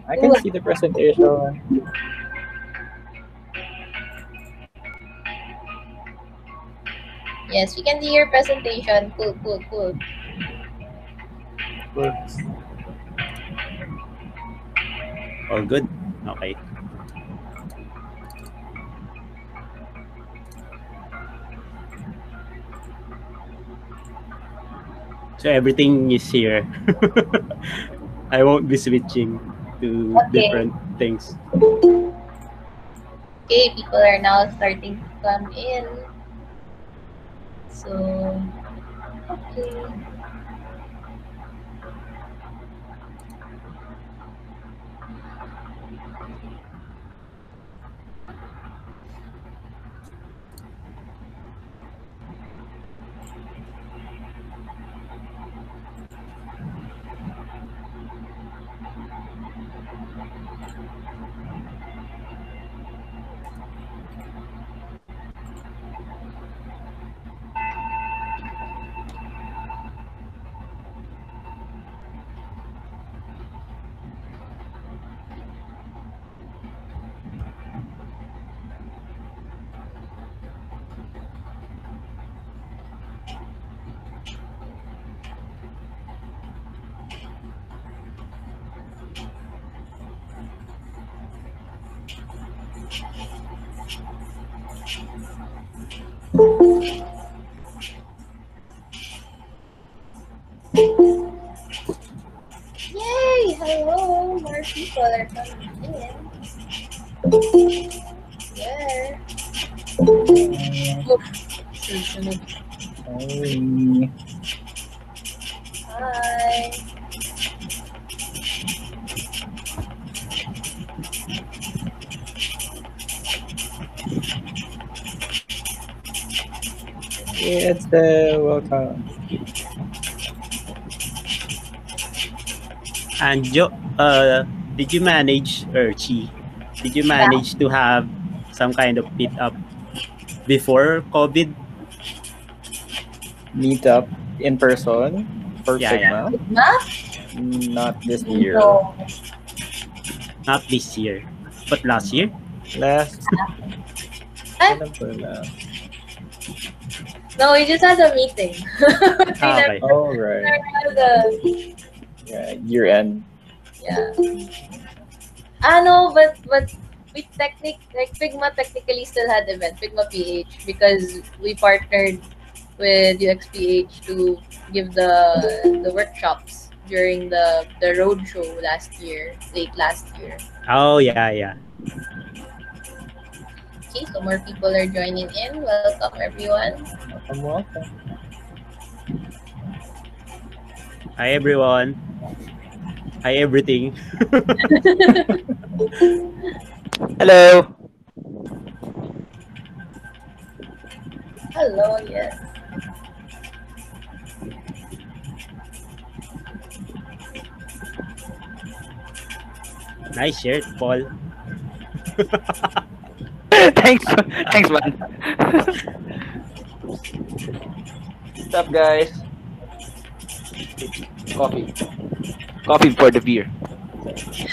I can see the presentation. Yes, we can see your presentation. Cool, cool, cool. Works. All good. Okay. So everything is here. I won't be switching to Okay. different things. Okay, people are now starting to come in. So, okay. Yay! Hello! More people are coming in. Where? Sorry. Hi. It's welcome. And did you manage, or Chi, did you Yeah. manage to have some kind of meet up before COVID? Meet up in person for Yeah, yeah. Figma. Figma? Not this year. No. Not this year, but last year. Last. Ah, Kailan ba last? no, we just had a meeting. We Ah, never okay. Oh, right. had a, Yeah, year end. yeah. Ah, no, but we like Figma technically still had event, Figma PH, because we partnered with UXPH to give the workshops during the road show late last year. Oh, yeah, yeah. Okay, so more people are joining in. Welcome everyone. Welcome, welcome. Hi, everyone. Hi, everything. Hello. Hello, yes. Nice shirt, Paul. thanks, thanks, man. What's up, guys? Coffee. Coffee for the beer.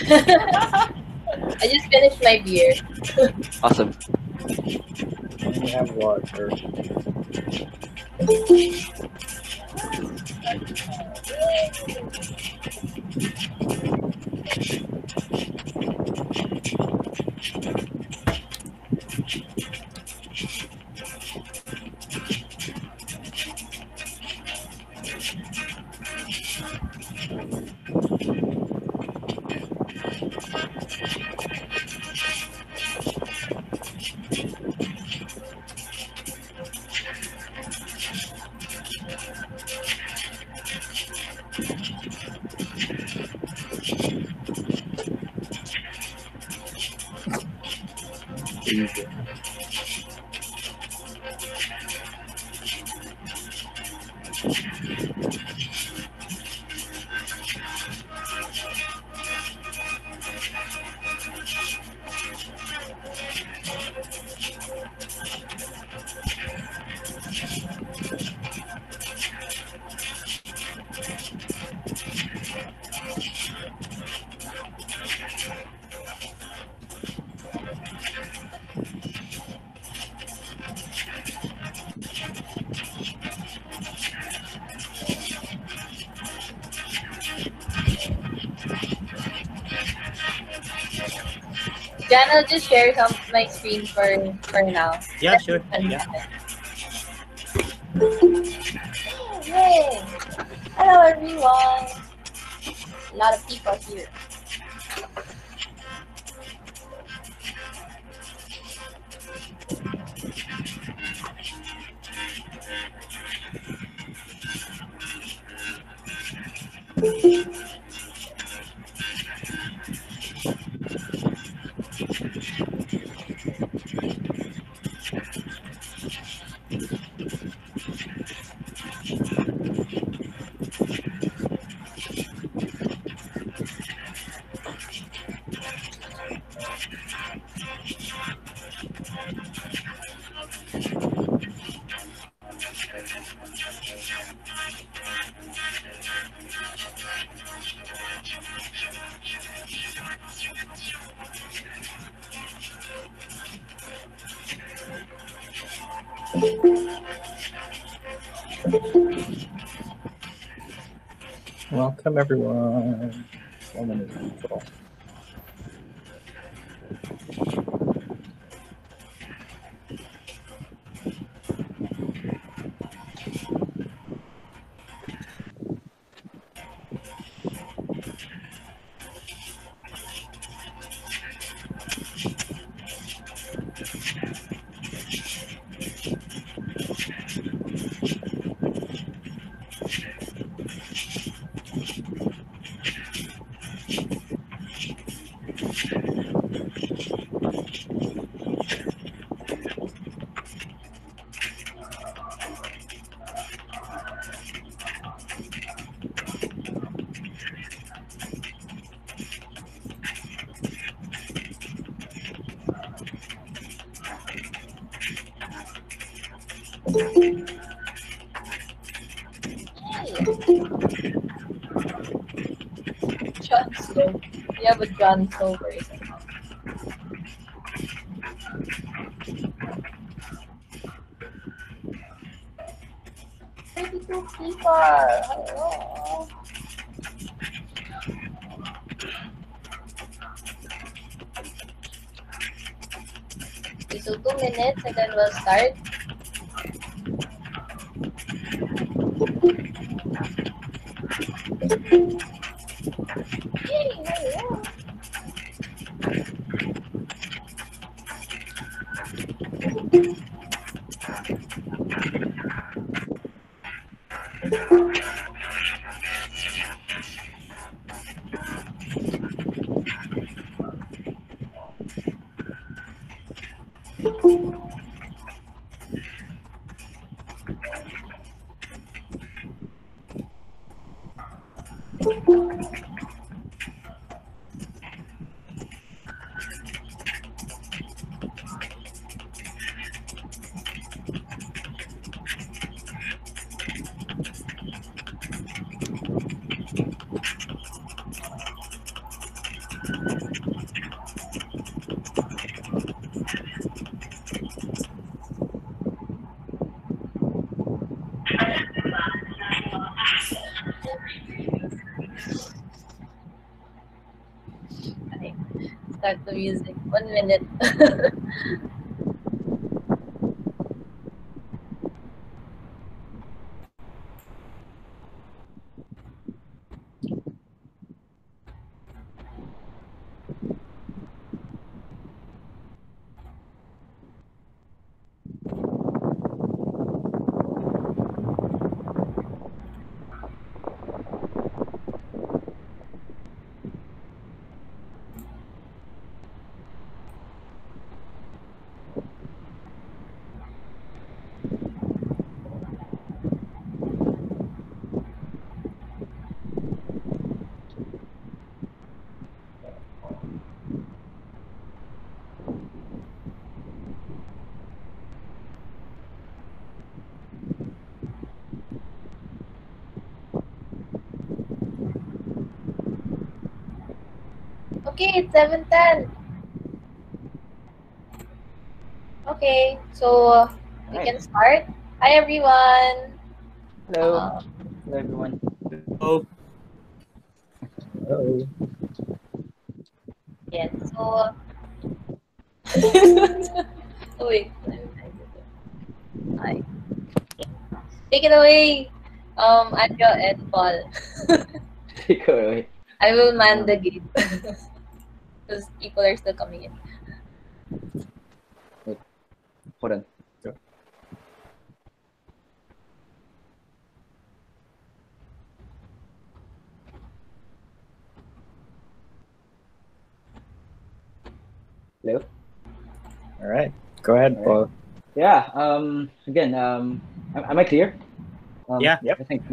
I just finished my beer. Awesome. We have water. Easy. Jan, I'll just share my screen for now. Yeah, Then sure. you can Yeah. Yay! Hello everyone. A lot of people here. Welcome everyone. 1 minute intro. John Snow. We have a John Snow person. 32 people. Hello. Okay, so 2 minutes and then we'll start. Yay, hello. Okay, start the music. 1 minute. Okay, it's 7:10. Okay, so we Right. can start. Hi everyone. Hello. Uh, Hello, everyone. Oh, Hello. yes. So Oh wait. Hi. Take it away, Anja and Paul. Take it away. I will man the gate because people are still coming in. Hold on. Hello? All right. Go ahead, Paul. Yeah, again, am I clear? Yeah. Yep. I think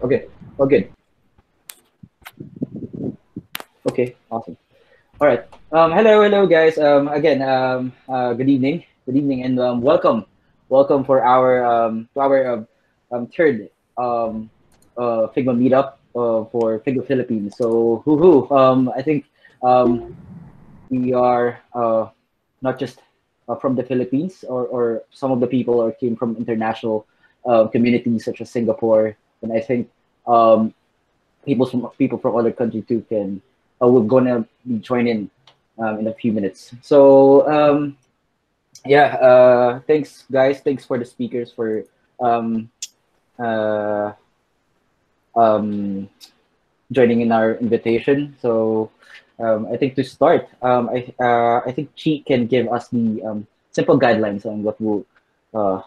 okay. Oh, good. Okay, awesome. All right. Hello, guys. Again, good evening, and welcome for our to our third Figma meetup for Figma Philippines. So, I think we are not just from the Philippines, or some of the people are came from international communities such as Singapore, and I think people from other countries too can we're gonna be joining in a few minutes. So yeah, thanks guys, thanks for the speakers for um, uh, um, joining in our invitation. So I think to start, I think Chi can give us the simple guidelines on what will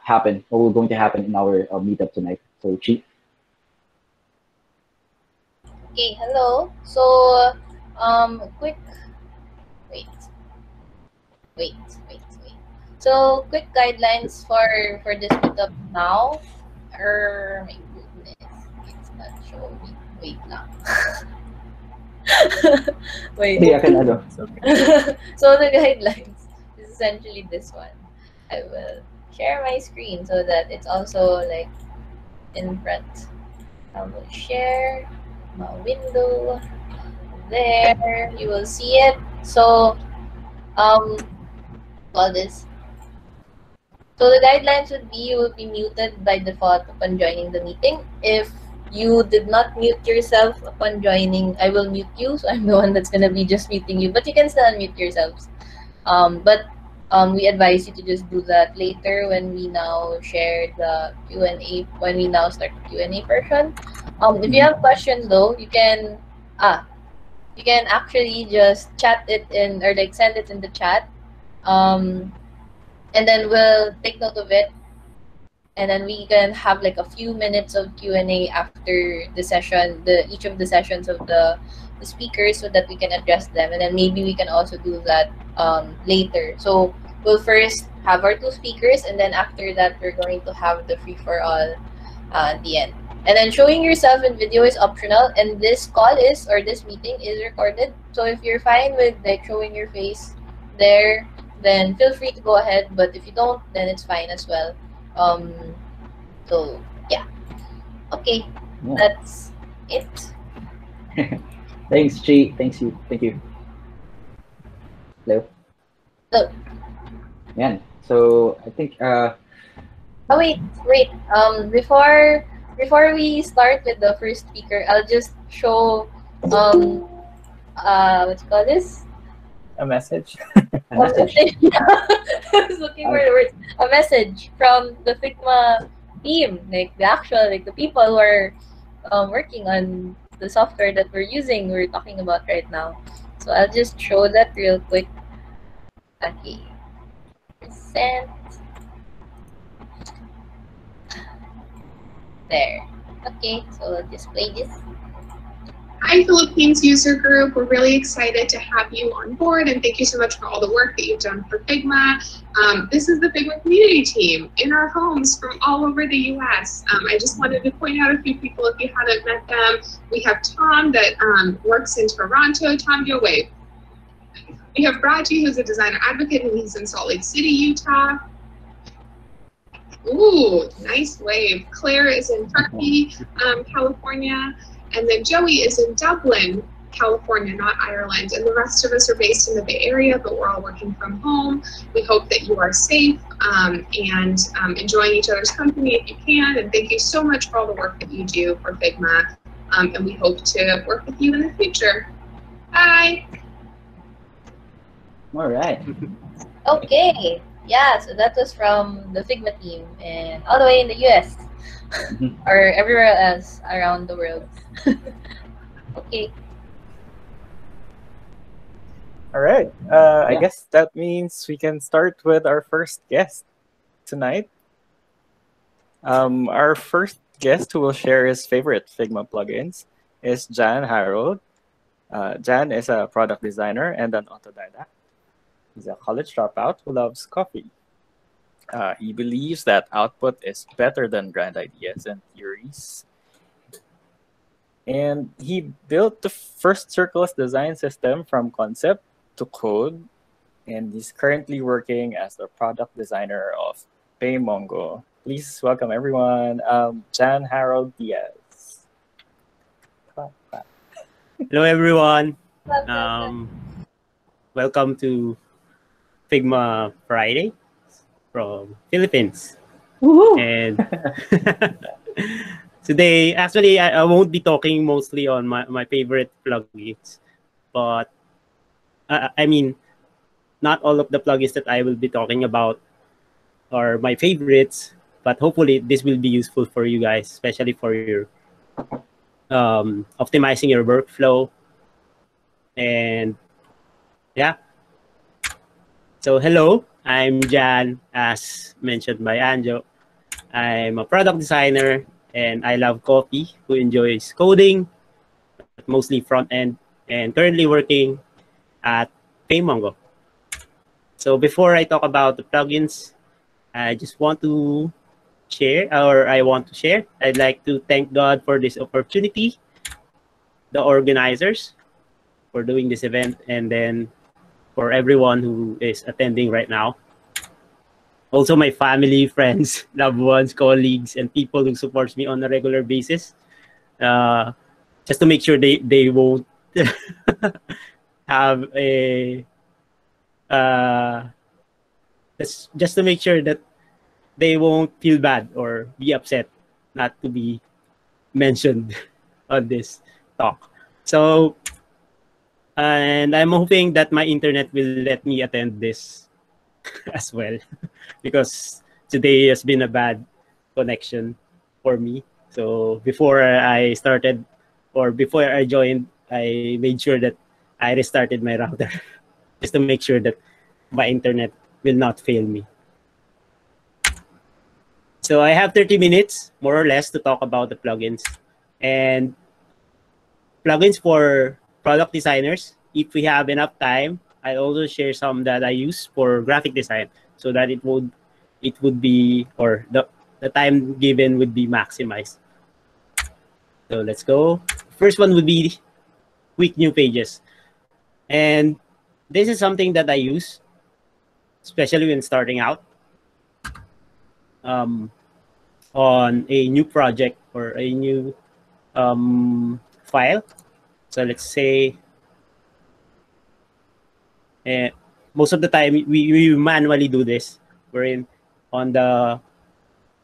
happen, what will going to happen in our meetup tonight. So Chi. Okay, hello. So, quick. Wait, wait. So, quick guidelines for this meetup now. My goodness, it's not showing. Wait lang. Wait. Hey, I can ano. It's okay. So the guidelines is essentially this one. I will share my screen so that it's also like in front. I will share my window. There, you will see it. So, all this. So the guidelines would be you will be muted by default upon joining the meeting. If you did not mute yourself upon joining, I will mute you. So I'm the one that's gonna be just muting you, but you can still unmute yourselves. But we advise you to just do that later when we now share the Q&A, when we now start the Q&A portion. If you have questions though, you can actually just chat it in or like send it in the chat. And then we'll take note of it, and then we can have like a few minutes of Q&A after the session, each of the sessions of the speakers, so that we can address them, and then maybe we can also do that later. So we'll first have our two speakers, and then after that we're going to have the free for all at the end. And then showing yourself in video is optional, and this call is, or this meeting is recorded. So if you're fine with like showing your face there, then feel free to go ahead. But if you don't, then it's fine as well. So yeah, okay, Yeah. that's it. Thanks, Chi. Thank you. Hello. So, Man. So I think oh wait. Before we start with the first speaker, I'll just show what you call this? A message. a message. I was looking for the words. A message from the Figma team, like the actual, like the people who are working on the software that we're talking about right now. So I'll just show that real quick. Okay. Present. There. Okay, so I'll display this. Hi, Philippines user group. We're really excited to have you on board, and thank you so much for all the work that you've done for Figma. This is the Figma community team in our homes from all over the US. I just wanted to point out a few people if you haven't met them. We have Tom that works in Toronto. Tom, do a wave. We have Raji, who's a designer advocate, and he's in Salt Lake City, Utah. Ooh, nice wave. Claire is in Turkey, California. And then Joey is in Dublin, California, not Ireland. And the rest of us are based in the Bay Area, but we're all working from home. We hope that you are safe and enjoying each other's company if you can. And thank you so much for all the work that you do for Figma. And we hope to work with you in the future. Bye. All right. Okay. Yeah, so that was from the Figma team and all the way in the US Mhm. or everywhere else around the world. Okay. All right. I Yeah. guess that means we can start with our first guest tonight. Our first guest who will share his favorite Figma plugins is Jan Harold. Jan is a product designer and an autodidact. He's a college dropout who loves coffee. He believes that output is better than grand ideas and theories. And he built the first serverless design system from concept to code. And he's currently working as the product designer of PayMongo. Please welcome everyone, Jan Harold Diaz. Clap, clap. Hello, everyone. Love that. Welcome to Figma Friday from Philippines. Woohoo! And today, actually, I won't be talking mostly on my favorite plugins, but I mean, not all of the plugins that I will be talking about are my favorites, but hopefully this will be useful for you guys, especially for your optimizing your workflow. And yeah, so hello, I'm Jan, as mentioned by Anjo. I'm a product designer and I love coffee, who enjoys coding, but mostly front end, and currently working at PayMongo. So before I talk about the plugins, I just want to share. I'd like to thank God for this opportunity, the organizers for doing this event, and then for everyone who is attending right now. Also my family, friends, loved ones, colleagues, and people who supports me on a regular basis. Just to make sure they won't have a just to make sure that they won't feel bad or be upset not to be mentioned on this talk. So, and I'm hoping that my internet will let me attend this as well because today has been a bad connection for me. So before I started or before I joined, I made sure that I restarted my router just to make sure that my internet will not fail me. So I have 30 minutes, more or less, to talk about the plugins. And plugins for product designers, if we have enough time, I'll also share some that I use for graphic design so that it would be, or the time given would be maximized. So let's go. First one would be quick new pages. And this is something that I use, especially when starting out on a new project or a new file. So let's say most of the time we manually do this. We're on the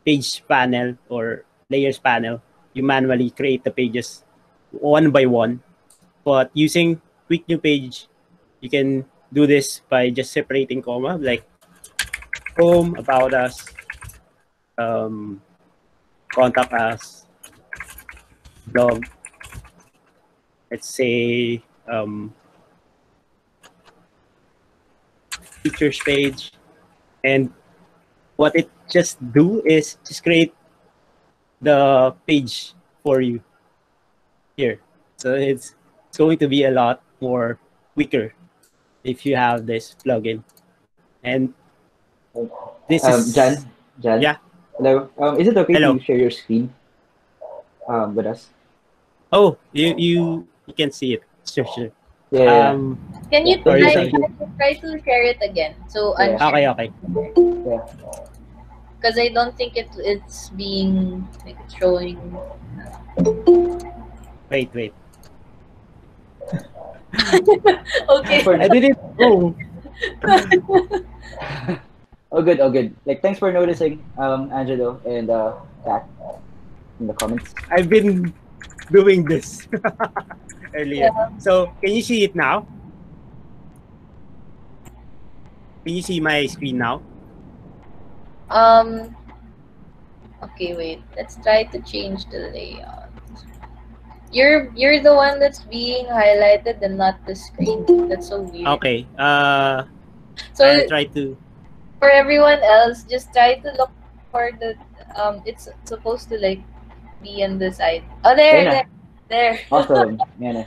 page panel or layers panel, you manually create the pages one by one. But using quick new page, you can do this by just separating comma, like home, about us, contact us, blog, let's say features page. And what it just do is just create the page for you here. So it's going to be a lot more quicker if you have this plugin. And this is Jan. Yeah. Hello. Is it okay Hello. to share your screen with us? Oh, you can see it. Sure. Yeah. Can you Sorry, try, thank you. try to share it again? So Yeah. Okay. Yeah. because I don't think it's being like it's showing. Wait. Okay. For- I didn't. Oh, Oh, good. Oh, good. Like, thanks for noticing, Angelo and Kat in the comments. I've been doing this earlier. Yeah. So can you see it now? Can you see my screen now? Okay, wait. Let's try to change the layout. You're the one that's being highlighted and not the screen. That's so weird. Okay. So I'll try to. for everyone else, just try to look for the it's supposed to like be on the side. Oh, there, Ayun na. there. Awesome. Yan na.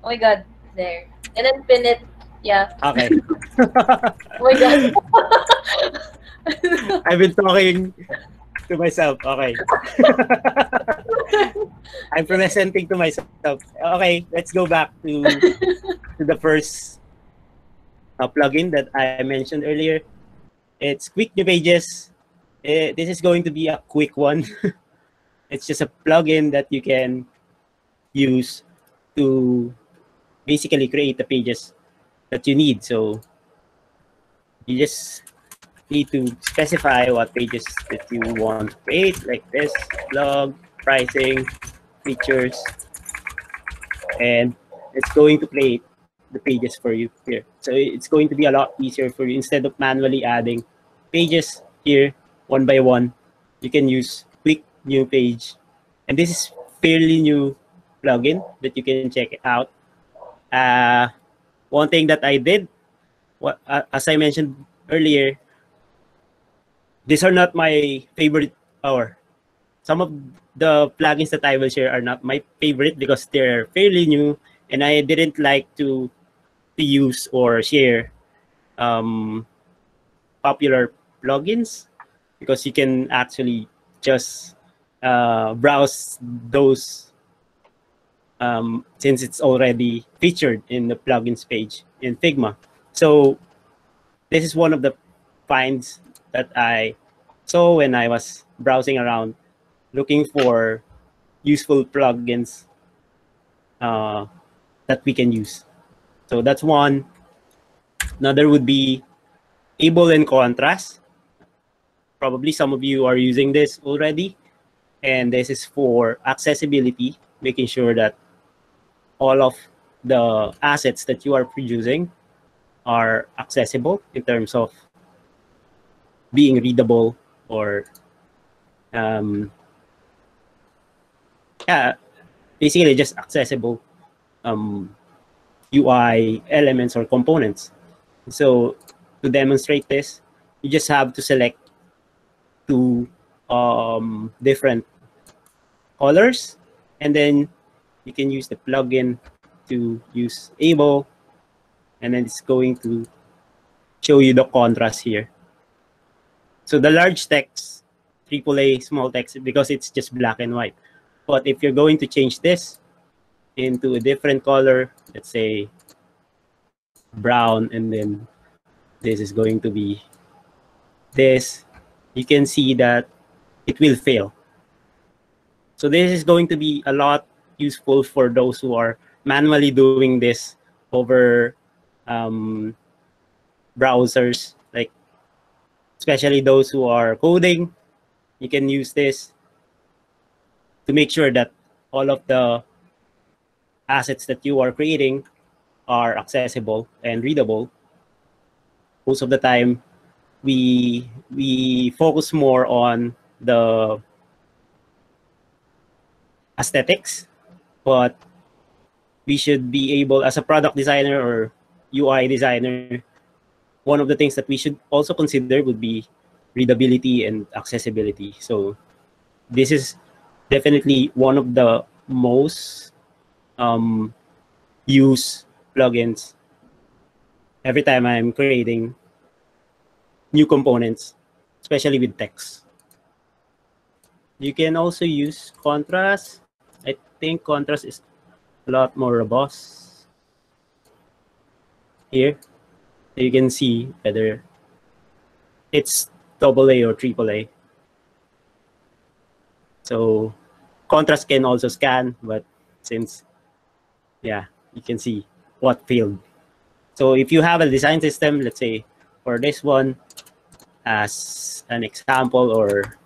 Oh my god, there. And then pin it. Yeah. Okay. Oh my god. I've been talking to myself. Okay. I'm presenting to myself. Okay, let's go back to the first plugin that I mentioned earlier. It's Quick New Pages. This is going to be a quick one. It's just a plugin that you can use to basically create the pages that you need. So you just need to specify what pages that you want to create, like this, blog, pricing, features, and it's going to create the pages for you here. So it's going to be a lot easier for you. Instead of manually adding pages here one by one, you can use Quick New Page. And this is fairly new plugin that you can check it out. One thing that I did, as I mentioned earlier, these are not my favorite, or some of the plugins that I will share are not my favorite because they're fairly new, and I didn't like to use or share popular plugins because you can actually just browse those since it's already featured in the plugins page in Figma. So this is one of the finds that I saw when I was browsing around looking for useful plugins that we can use. So that's one. Another would be Able and Contrast. Probably some of you are using this already. And this is for accessibility, making sure that all of the assets that you are producing are accessible in terms of being readable or basically just accessible UI elements or components. So to demonstrate this, you just have to select two different colors, and then you can use the plugin to use Able, and then it's going to show you the contrast here. So the large text, AAA small text, because it's just black and white. But if you're going to change this into a different color, let's say brown, and then this is going to be this, you can see that it will fail. So this is going to be a lot useful for those who are manually doing this over browsers, like especially those who are coding. You can use this to make sure that all of the assets that you are creating are accessible and readable. Most of the time, we focus more on the aesthetics, but we should be able, as a product designer or UI designer, one of the things that we should also consider would be readability and accessibility. So this is definitely one of the most used plugins every time I'm creating new components, especially with text. You can also use contrast. I think contrast is a lot more robust. Here, you can see whether it's AA or AAA. So contrast can also scan, but since, yeah, you can see what failed. So if you have a design system, let's say for this one, as an example, or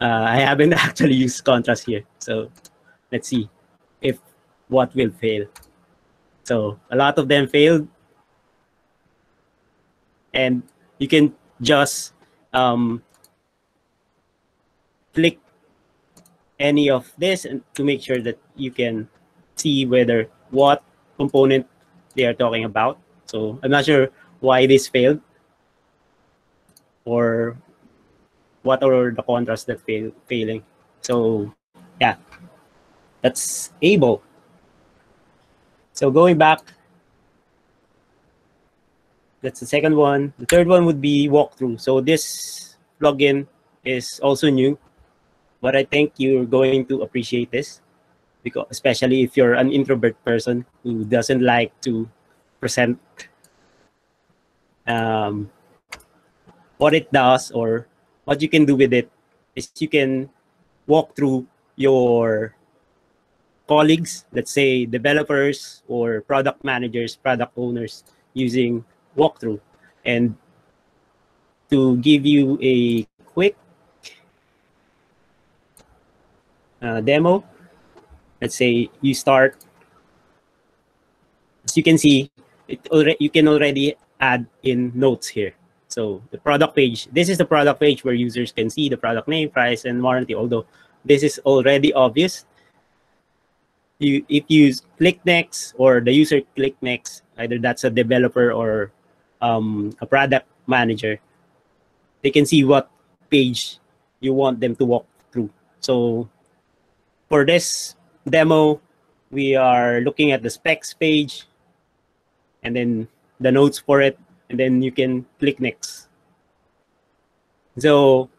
I haven't actually used contrast here. So let's see if what will fail. So a lot of them failed. and you can just click any of this and to make sure that you can see whether what component they are talking about. So I'm not sure why this failed or what are the contrasts that failing. So yeah, that's able. So going back, that's the second one. The third one would be walkthrough. So this plugin is also new, but I think you're going to appreciate this, because especially if you're an introvert person who doesn't like to present what it does or what you can do with it. Is you can walk through your colleagues, let's say developers or product managers, product owners, using walkthrough. And to give you a quick demo, let's say you start. As you can see, you can already add in notes here. So the product page, this is the product page where users can see the product name, price, and warranty, although this is already obvious. If you click next or the user click next, either that's a developer or a product manager, they can see what page you want them to walk through. So for this demo, we are looking at the specs page and then the notes for it, and then you can click next. So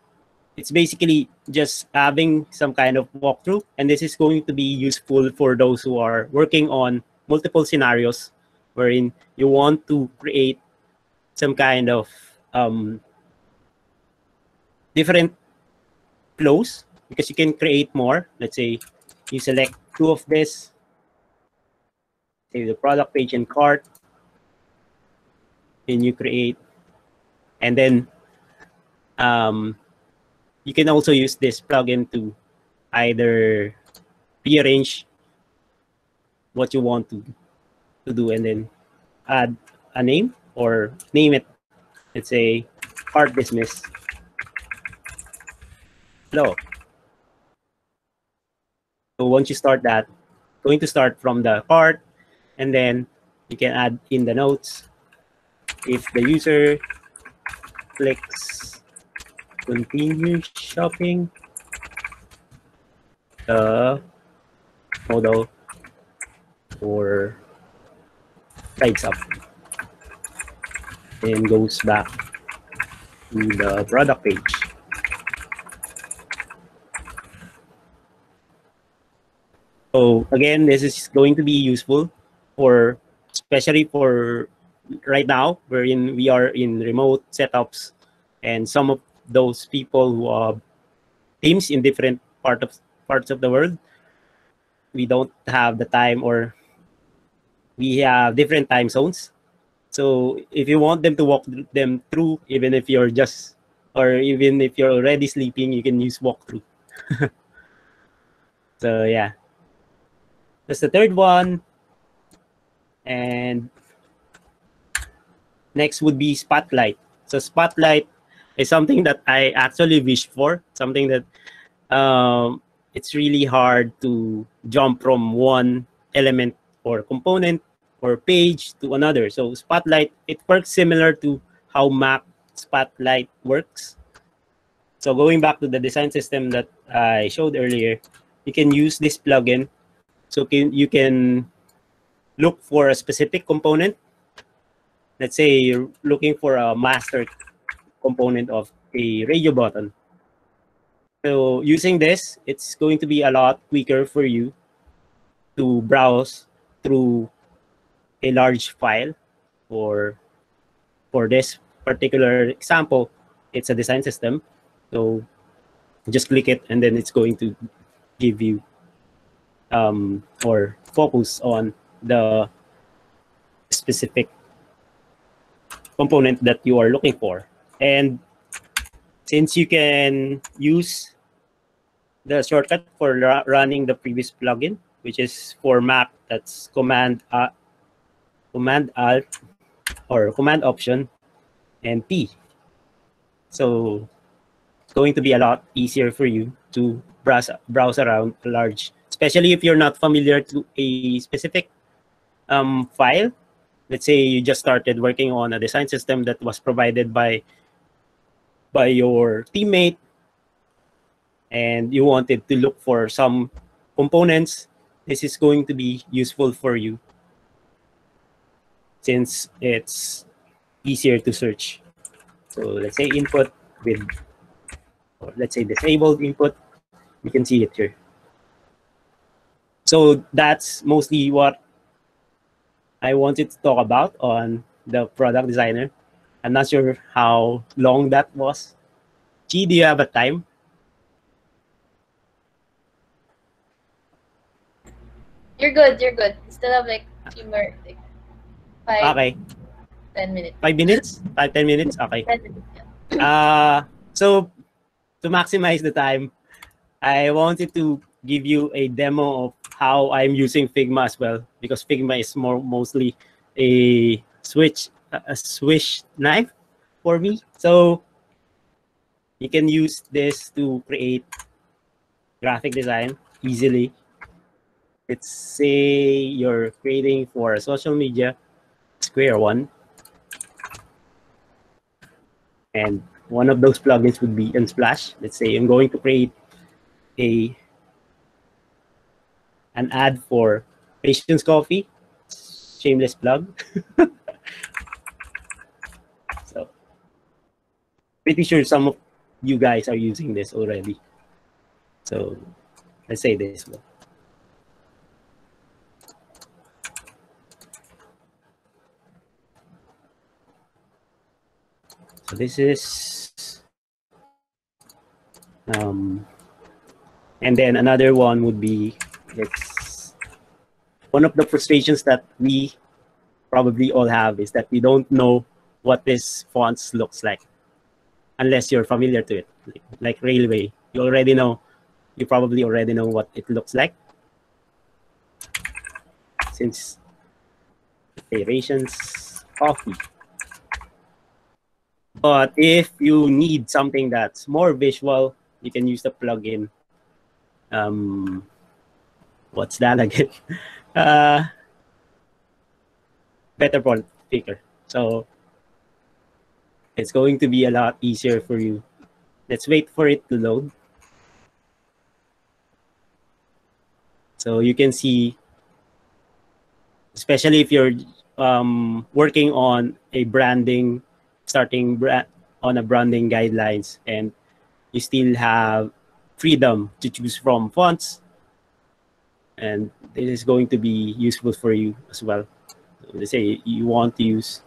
it's basically just having some kind of walkthrough, and this is going to be useful for those who are working on multiple scenarios wherein you want to create some kind of different flows, because you can create more. Let's say you select two of this, say the product page and cart, and you create, and then you can also use this plugin to either rearrange what you want to do and then add a name or name it. Let's say cart dismiss. Hello. So once you start that, going to start from the cart, and then you can add in the notes. If the user clicks continue shopping, the model or sides up and goes back to the product page. So again, this is going to be useful for, especially for right now, wherein we are in remote setups, and some of those people who are teams in different parts of the world, we don't have the time, or we have different time zones. So if you want them to walk them through, even if you're just, or even if you're already sleeping, you can use walkthrough. So yeah, that's the third one. And next would be Spotlight. So Spotlight is something that I actually wish for, something that it's really hard to jump from one element or component or page to another. So Spotlight, it works similar to how Mac Spotlight works. So going back to the design system that I showed earlier, you can use this plugin. So you can look for a specific component. Let's say you're looking for a master component of a radio button. So using this, it's going to be a lot quicker for you to browse through a large file. Or for this particular example, it's a design system. So just click it, and then it's going to give you or focus on the specific component that you are looking for. And since you can use the shortcut for running the previous plugin, which is for Mac, that's Command Alt or Command Option, and P. So it's going to be a lot easier for you to browse around a large, especially if you're not familiar to a specific file. Let's say you just started working on a design system that was provided by your teammate, and you wanted to look for some components. This is going to be useful for you since it's easier to search. So let's say input with, or let's say disabled input, you can see it here. So that's mostly what I wanted to talk about on the product designer. I'm not sure how long that was. Chi, do you have a time? You're good. You're good. Still have like a few more, like 5, Okay. 10 minutes. 5 minutes? 5-10 minutes? Okay. 10 minutes. Yeah. So to maximize the time, I wanted to give you a demo of how I'm using Figma as well, because Figma is mostly a swish knife for me. So you can use this to create graphic design easily. Let's say you're creating for a social media, Square one. And one of those plugins would be Unsplash. Let's say I'm going to create an ad for Patience Coffee. Shameless plug. So pretty sure some of you guys are using this already. So let's say this one. So this is, and then another one would be, it's one of the frustrations that we probably all have is that we don't know what this fonts looks like unless you're familiar to it. Like Railway, you probably already know what it looks like. Since Patience Coffee. But if you need something that's more visual, you can use the plugin. What's that again? Better font picker. So it's going to be a lot easier for you. Let's wait for it to load. So you can see, especially if you're working on a branding, on a branding guidelines, and you still have freedom to choose from fonts, and this is going to be useful for you as well. So let's say you want to use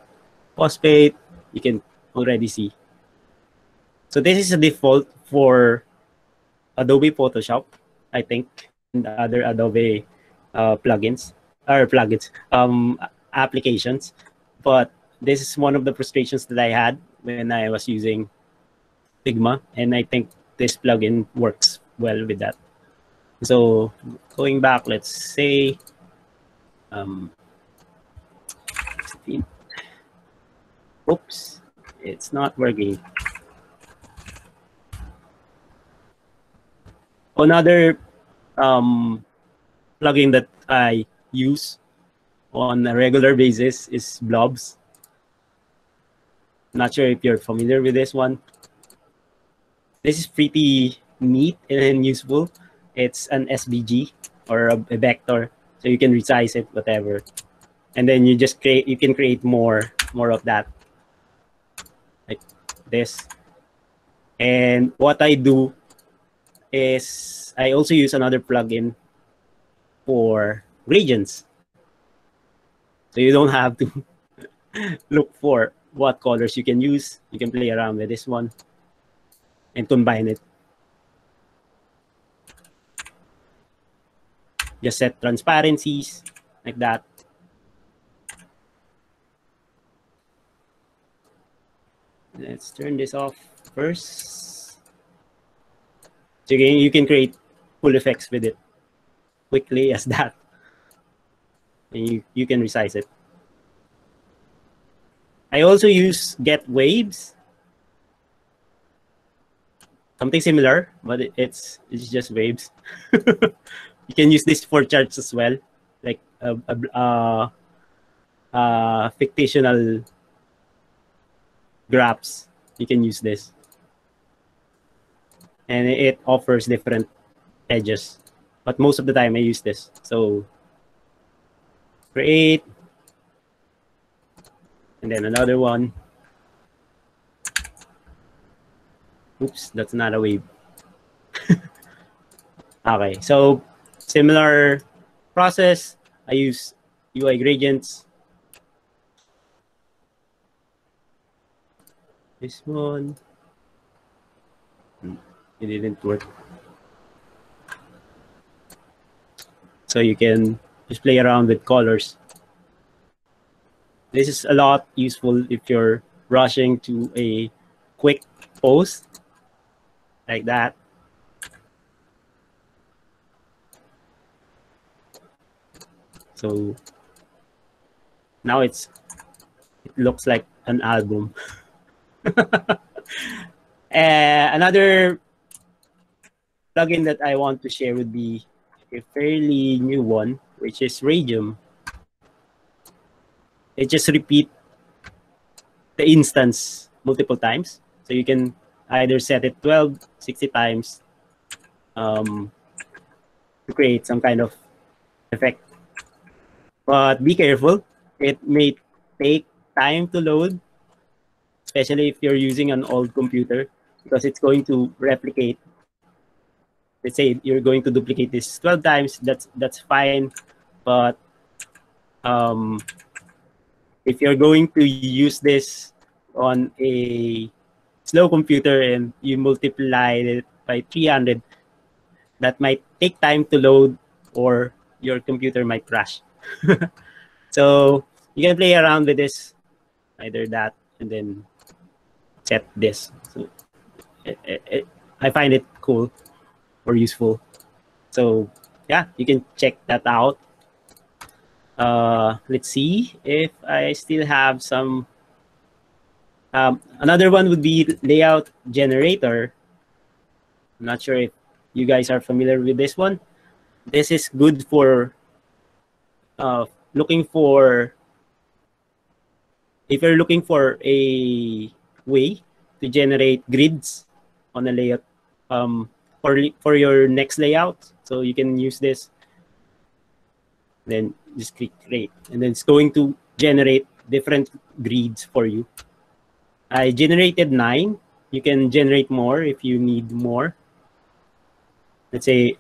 phosphate, you can already see. So this is a default for Adobe Photoshop, I think, and other Adobe applications. But this is one of the frustrations that I had when I was using Figma, and I think this plugin works well with that. So going back, let's say, oops, it's not working. Another plugin that I use on a regular basis is Blobs. Not sure if you're familiar with this one. This is pretty neat and useful. It's an SVG or a vector, so you can resize it, whatever, and then you can create more of that, like this. And what I do is I also use another plugin for gradients, so you don't have to look for what colors you can use. You can play around with this one and combine it. Just set transparencies like that. Let's turn this off first. So again, you can create full effects with it quickly as that. And you can resize it. I also use get waves. Something similar, but it's just waves. You can use this for charts as well, like fictional graphs. You can use this, and it offers different edges. But most of the time, I use this. So create, and then another one. Oops, that's not a wave. Okay, so similar process. I use UI gradients. This one, it didn't work. So you can just play around with colors. This is a lot useful if you're rushing to a quick post like that. So now it looks like an album. Another plugin that I want to share would be a fairly new one, which is Radium. It just repeat the instance multiple times. So you can either set it 12, 60 times to create some kind of effect. But be careful. It may take time to load, especially if you're using an old computer, because it's going to replicate. Let's say you're going to duplicate this 12 times. That's fine, but if you're going to use this on a slow computer and you multiply it by 300, that might take time to load, or your computer might crash. So you can play around with this, either that and then set this. So I find it cool or useful. So yeah, you can check that out. Let's see if I still have some. Another one would be layout generator. I'm not sure if you guys are familiar with this one. This is good for looking for, if you're looking for a way to generate grids on a layout for your next layout. So you can use this, then just click create, and then it's going to generate different grids for you. I generated 9. You can generate more if you need more. Let's say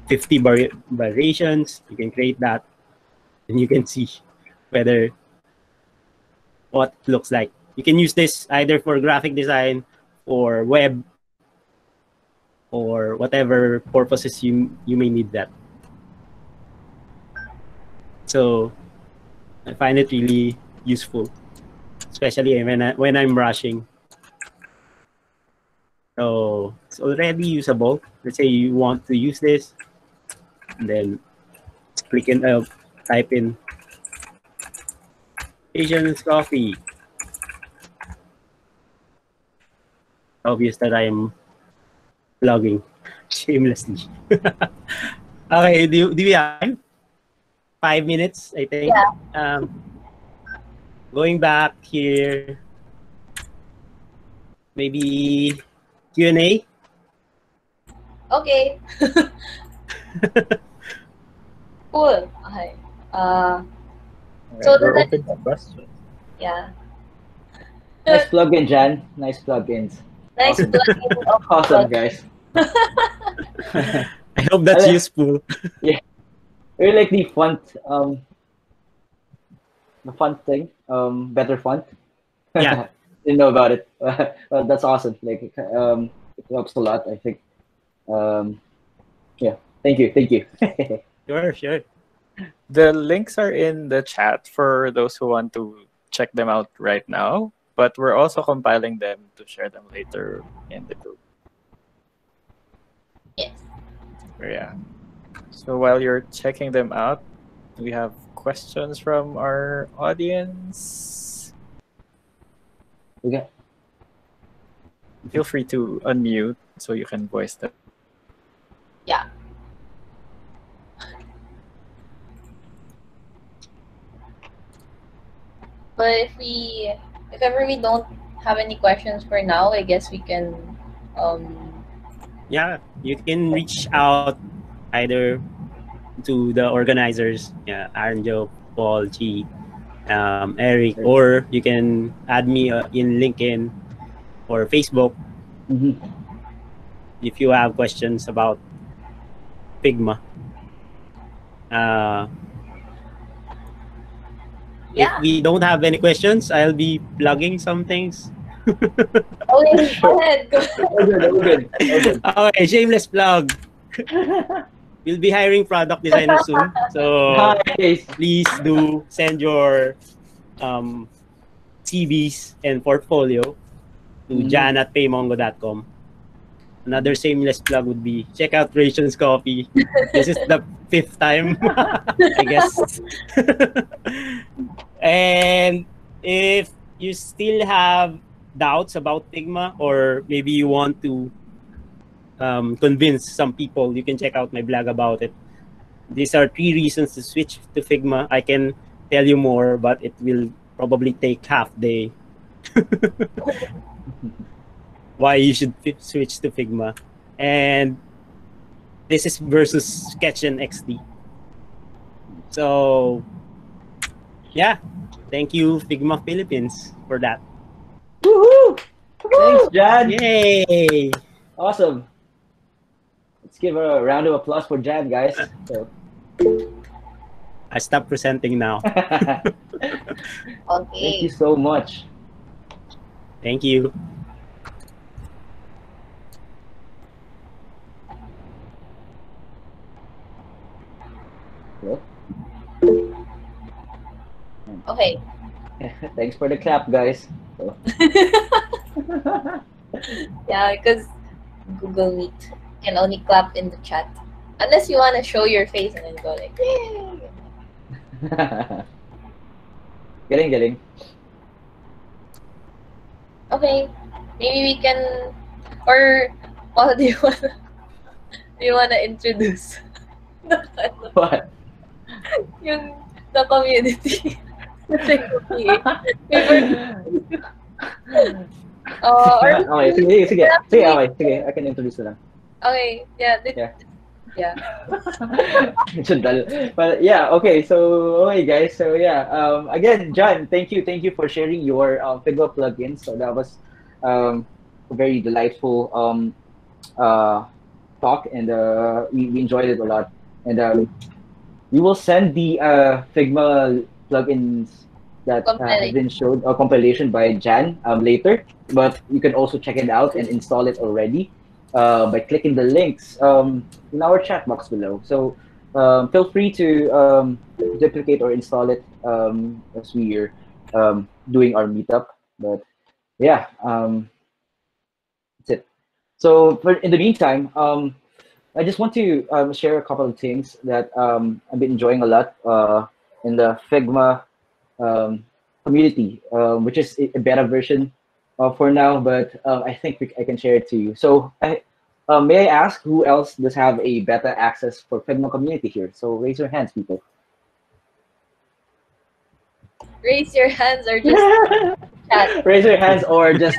50 variations. You can create that, and you can see whether what it looks like. You can use this either for graphic design or web or whatever purposes you may need that. So I find it really useful, especially when I'm rushing. So it's already usable. Let's say you want to use this, and then click in, type in Asian's coffee. Obvious that I'm vlogging shamelessly. Okay, do we have 5 minutes? I think. Yeah. Going back here, maybe Q&A. Okay. Cool. Okay. So We're does open to questions. yeah. Nice plugin, Jan. Nice plugins. Nice plugin of Awesome, guys. I hope that's I like- useful. Really like the font thing. Better font. Yeah. Didn't know about it. Well, that's awesome. Like, it helps a lot, I think. Yeah. Thank you. Sure. The links are in the chat for those who want to check them out right now, but we're also compiling them to share them later in the group. Yes. Yeah. So while you're checking them out, do we have questions from our audience? Okay. Feel free to unmute so you can voice them. Yeah. But if ever we don't have any questions for now, I guess we can Yeah, you can reach out either to the organizers, yeah, Arnjo, Paul, G, Eric, or you can add me in LinkedIn or Facebook Mm-hmm. if you have questions about Figma. If yeah. we don't have any questions, I'll be plugging some things. Okay, go ahead. Go ahead. All good. All good. All good. Okay, shameless plug. We'll be hiring product designers soon. So Nice. please do send your CVs and portfolio to jan@paymongo.com. Another shameless plug would be check out Ration's Coffee. This is the 5th time, I guess. And if you still have doubts about Figma, or maybe you want to convince some people, you can check out my blog about it. These are 3 reasons to switch to Figma. I can tell you more, but it will probably take half day. Why you should switch to Figma. And this is versus Sketch and XD. So yeah, thank you Figma Philippines for that. Woohoo! Thanks, Jan. Yay! Awesome. Let's give a round of applause for Jan, guys. So. I stop presenting now. Thank Okay. you so much. Thank you. Hello? Okay. Thanks for the clap, guys. So. Yeah, because Google Meet can only clap in the chat. Unless you want to show your face and then go like, yay! Getting. Okay. Maybe we can, or Paul, do you wanna introduce What? the community? Okay, sige. Okay, I can introduce na lang. Okay, yeah. Yeah. But yeah, okay, so okay guys, so yeah, again, John, thank you for sharing your Figma plugins. So that was a very delightful talk, and we enjoyed it a lot. And we will send the Figma plugins that have been showed, or compilation by Jan later, but you can also check it out and install it already by clicking the links in our chat box below. So feel free to duplicate or install it as we are doing our meetup. But yeah, that's it. So in the meantime, I just want to share a couple of things that I've been enjoying a lot in the Figma community, which is a beta version for now, but I think I can share it to you. So may I ask who else does have a beta access for Figma community here? So raise your hands, people. Raise your hands or just chat. Raise your hands or just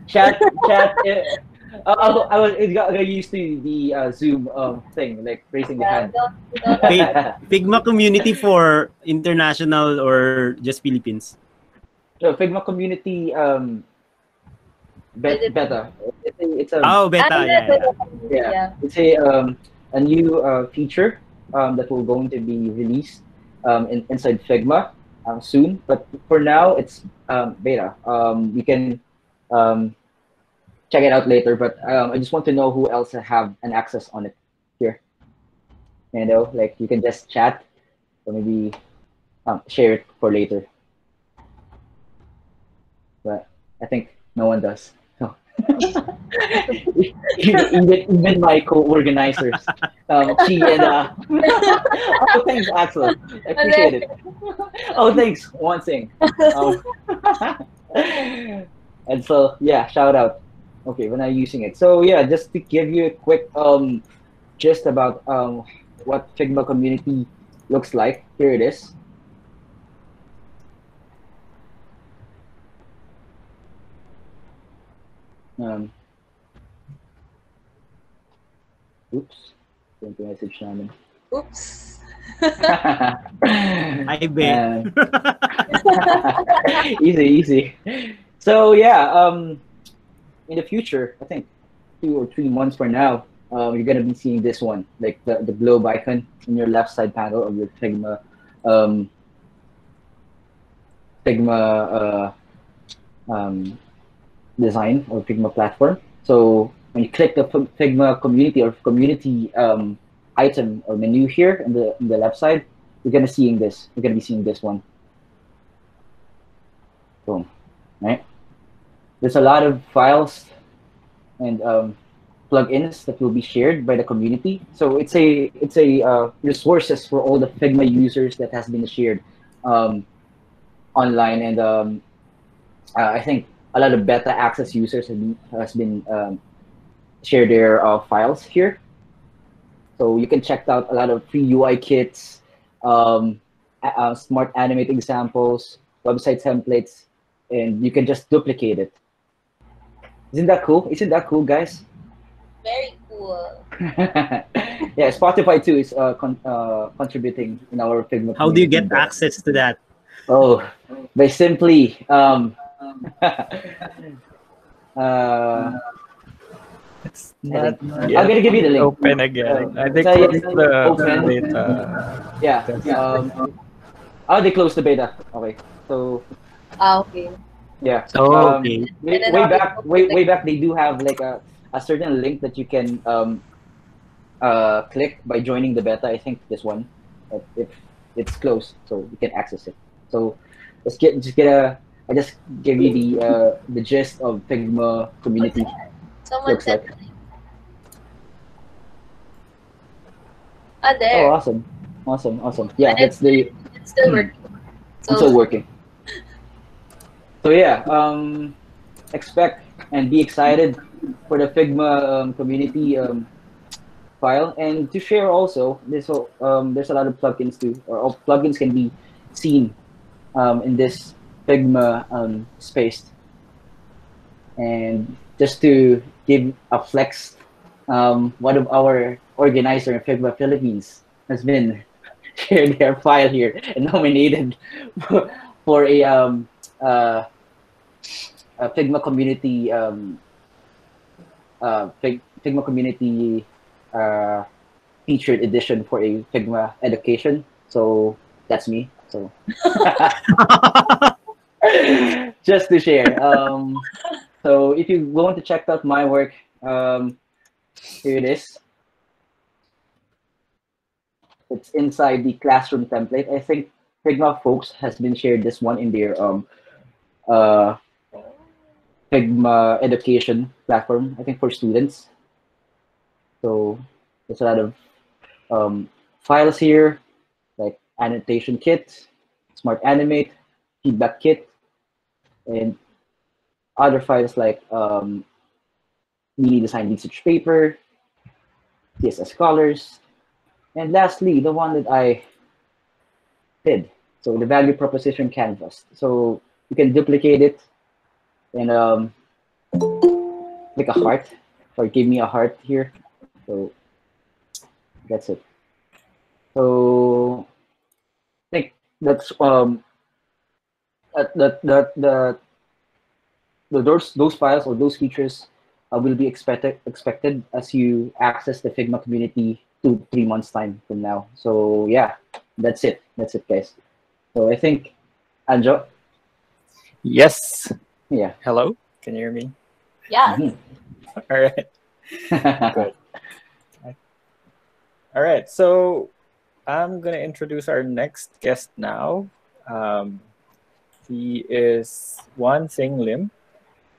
chat. I was used to the Zoom thing, like raising the hand. Wait, Figma community for international or just Philippines? So Figma community beta. It's a beta. Yeah. It's a new feature that will going to be released inside Figma soon. But for now, it's beta. You can check it out later. But I just want to know who else have an access on it here. You know, like you can just chat or maybe share it for later. But I think no one does. So. even my co-organizers, she and oh, thanks, Axel. I appreciate it. Oh, thanks. One thing. And so yeah, shout out. Okay, when I'm using it. So yeah, just to give you a quick gist about what Figma community looks like. Here it is. Um, oops, sent the message namin. Oops. I bet. Easy. So yeah, in the future, I think 2 or 3 months from now, you're gonna be seeing this one, like the globe icon in your left side panel of your Figma, um, Figma design or Figma platform. So when you click the Figma community or community item or menu here in the left side, you're gonna seeing this. You're gonna be seeing this one. Boom, right? There's a lot of files and plugins that will be shared by the community. So it's a resources for all the Figma users that has been shared online, and I think a lot of beta access users has been share their files here. So you can check out a lot of free UI kits, smart animate examples, website templates, and you can just duplicate it. Isn't that cool? Isn't that cool, guys? Very cool. Yeah, Spotify too is contributing in our Figma. How do you community, get but- access to that? Oh, by simply It's I not think yet I'm gonna give you the link. open again. I think It's not yet close the open. beta. Yeah. Oh, they closed the beta. Okay. So Okay. yeah. Oh, okay. Way, And then way how do you back, open way the- way back, they do have like a certain link that you can click by joining the beta. I think this one, if it's closed, so you can access it. So I just give you the gist of Figma community. Someone Looks said, like. ah, Oh, there. awesome. Yeah, And that's the. it's still working. It's still working. So yeah, expect and be excited for the Figma community file, and to share also. There's a lot of plugins too, or all plugins can be seen in this Figma space. And just to give a flex, one of our organizer in Figma Philippines has been shared their file here and nominated for uh, a Figma community Figma community uh, featured edition for a Figma education. So that's me. So just to share. So if you want to check out my work, here it is. It's inside the classroom template. I think Figma folks has been shared this one in their uh, Figma education platform, I think for students. So there's a lot of files here, like annotation kit, smart animate, feedback kit, and other files like mini design research paper, CSS colors, and lastly, the one that I did. So the value proposition canvas. So you can duplicate it and like a heart, or give me a heart here. So that's it. So I think that's those files or those features will be expected as you access the Figma community 2-3 months time from now. So yeah, that's it, guys. So I think Anjo, Yes. yeah. Hello. Can you hear me? Yeah. All right. Good. All right. So I'm gonna introduce our next guest now. He is Wan Sing Lim.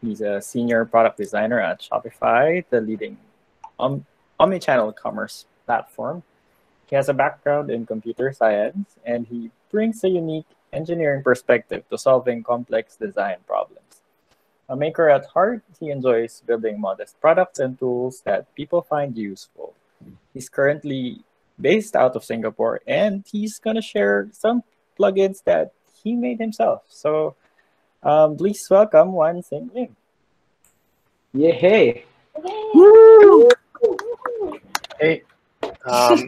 He's a senior product designer at Shopify, the leading omnichannel commerce platform. He has a background in computer science, and he brings a unique engineering perspective to solving complex design problems. A maker at heart, he enjoys building modest products and tools that people find useful. He's currently based out of Singapore, and he's gonna share some plugins that he made himself. So please welcome Wan Sing Lim. Yeah, hey. Hey,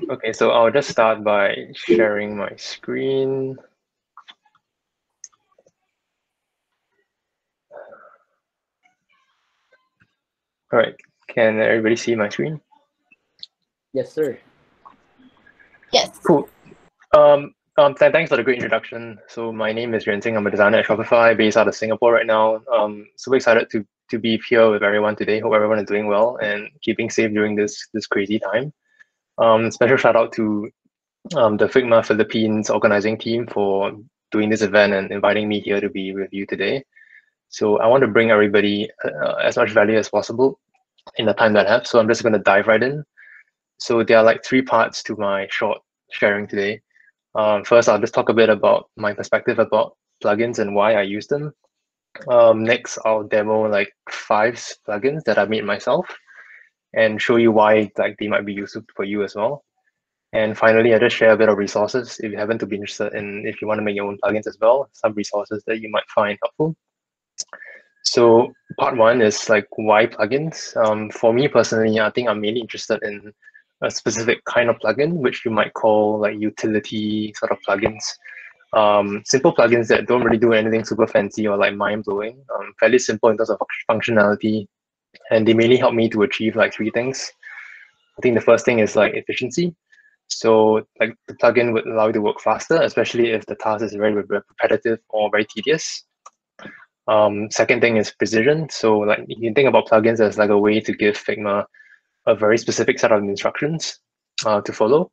okay, so I'll just start by sharing my screen. All right, can everybody see my screen? Yes, sir. Yes. Cool. Thanks for the great introduction. So my name is Yuan Sing. I'm a designer at Shopify, based out of Singapore right now. Super excited to be here with everyone today. Hope everyone is doing well and keeping safe during this crazy time. Special shout out to the Figma Philippines organizing team for doing this event and inviting me here to be with you today. So I want to bring everybody as much value as possible in the time that I have. So I'm just going to dive right in. So there are like 3 parts to my short sharing today. First, I'll just talk a bit about my perspective about plugins and why I use them. Next, I'll demo like 5 plugins that I made myself and show you why like they might be useful for you as well. And finally, I'll just share a bit of resources if you happen to be interested in, if you want to make your own plugins as well, some resources that you might find helpful. So part 1 is like why plugins. For me personally, I think I'm mainly interested in a specific kind of plugin, which you might call like utility sort of plugins. Simple plugins that don't really do anything super fancy or like mind-blowing, fairly simple in terms of functionality, and they mainly help me to achieve like 3 things. I think the first thing is like efficiency. So like the plugin would allow you to work faster, especially if the task is very repetitive or very tedious. Second thing is precision. So like you can think about plugins as like a way to give Figma a very specific set of instructions to follow.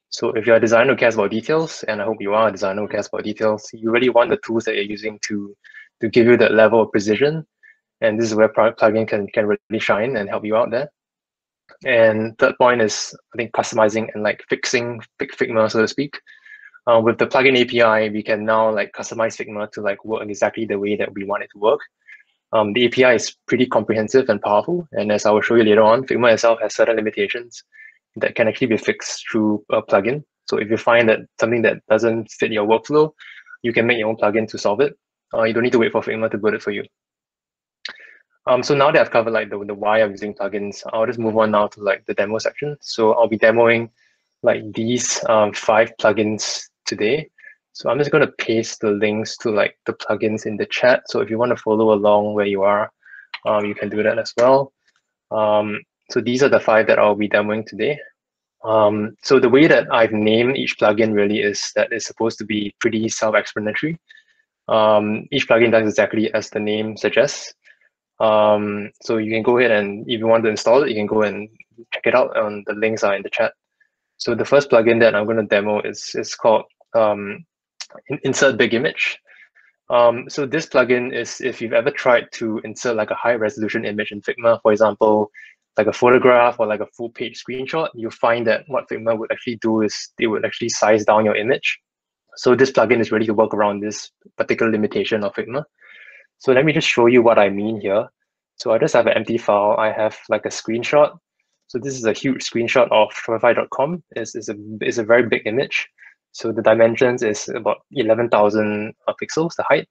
So if you're a designer who cares about details, and I hope you are a designer who cares about details, you really want the tools that you're using to give you that level of precision. And this is where plugin can really shine and help you out there. And third point is, I think, customizing and like fixing Figma, so to speak. With the plugin API, we can now like customize Figma to like work exactly the way that we want it to work. The API is pretty comprehensive and powerful, and as I will show you later on, Figma itself has certain limitations that can actually be fixed through a plugin. So if you find that something that doesn't fit your workflow, you can make your own plugin to solve it. You don't need to wait for Figma to build it for you. So now that I've covered like the why I'm using plugins, I'll just move on now to like the demo section. So I'll be demoing like these 5 plugins today. So I'm just going to paste the links to like the plugins in the chat. So if you want to follow along where you are, you can do that as well. So these are the 5 that I'll be demoing today. So the way that I've named each plugin really is that it's supposed to be pretty self-explanatory. Each plugin does exactly as the name suggests. So you can go ahead and if you want to install it, you can go and check it out. The links are in the chat. So the first plugin that I'm going to demo is called Insert Big Image. So this plugin is if you've ever tried to insert like a high resolution image in Figma, for example, like a photograph or like a full page screenshot, you find that what Figma would actually do is they would actually size down your image. So this plugin is ready to work around this particular limitation of Figma. So let me just show you what I mean here. So I just have an empty file. I have like a screenshot. So this is a huge screenshot of Shopify.com. It's a very big image. So the dimensions is about 11,000 pixels, the height.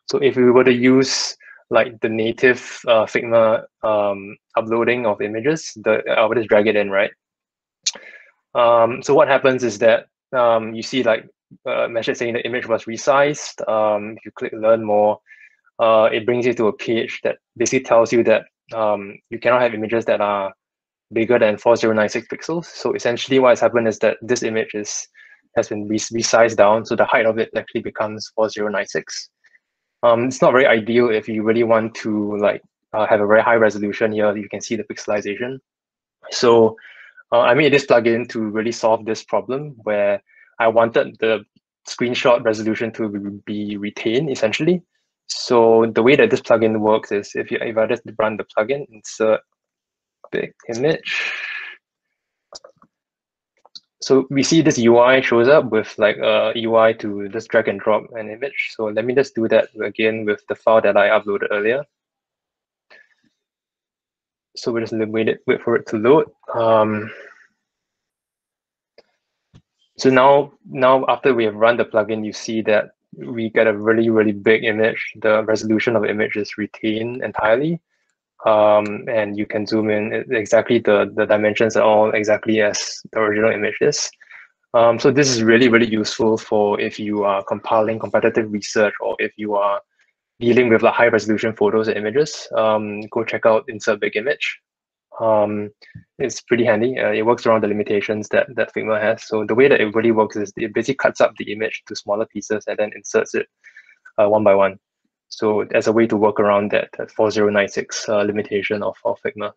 So if we were to use like the native Figma uploading of images, I would just drag it in, right? So what happens is that you see like a message saying the image was resized. If you click learn more, it brings you to a page that basically tells you that you cannot have images that are bigger than 4096 pixels. So essentially what has happened is that this image has been resized down, so the height of it actually becomes 4096. It's not very ideal if you really want to like have a very high resolution here. You can see the pixelization. So I made this plugin to really solve this problem where I wanted the screenshot resolution to be retained essentially. So the way that this plugin works is if I just run the plugin, insert big image. So we see this UI shows up with like a UI to just drag and drop an image. So let me just do that again with the file that I uploaded earlier. So we just wait for it to load. So now after we have run the plugin, you see that we get a really big image. The resolution of the image is retained entirely. And you can zoom in exactly the dimensions are all exactly as the original image is. So this is really useful for if you are compiling competitive research or if you are dealing with like high resolution photos and images. Go check out Insert Big Image. It's pretty handy. It works around the limitations that Figma has. So the way that it really works is it basically cuts up the image to smaller pieces and then inserts it one by one. So as a way to work around that 4096 limitation of Figma.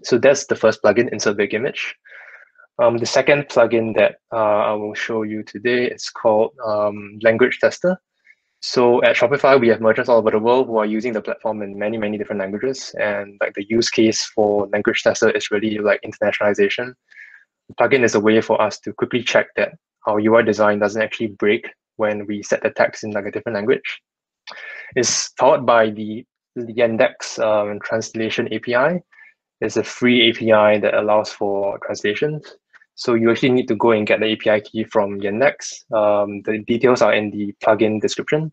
So that's the first plugin, Insert Big Image. The second plugin that I will show you today is called Language Tester. So at Shopify, we have merchants all over the world who are using the platform in many different languages. And like the use case for Language Tester is really like internationalization. The plugin is a way for us to quickly check that our UI design doesn't actually break when we set the text in like a different language. It's powered by the Yandex translation API. It's a free API that allows for translations. So you actually need to go and get the API key from Yandex. The details are in the plugin description.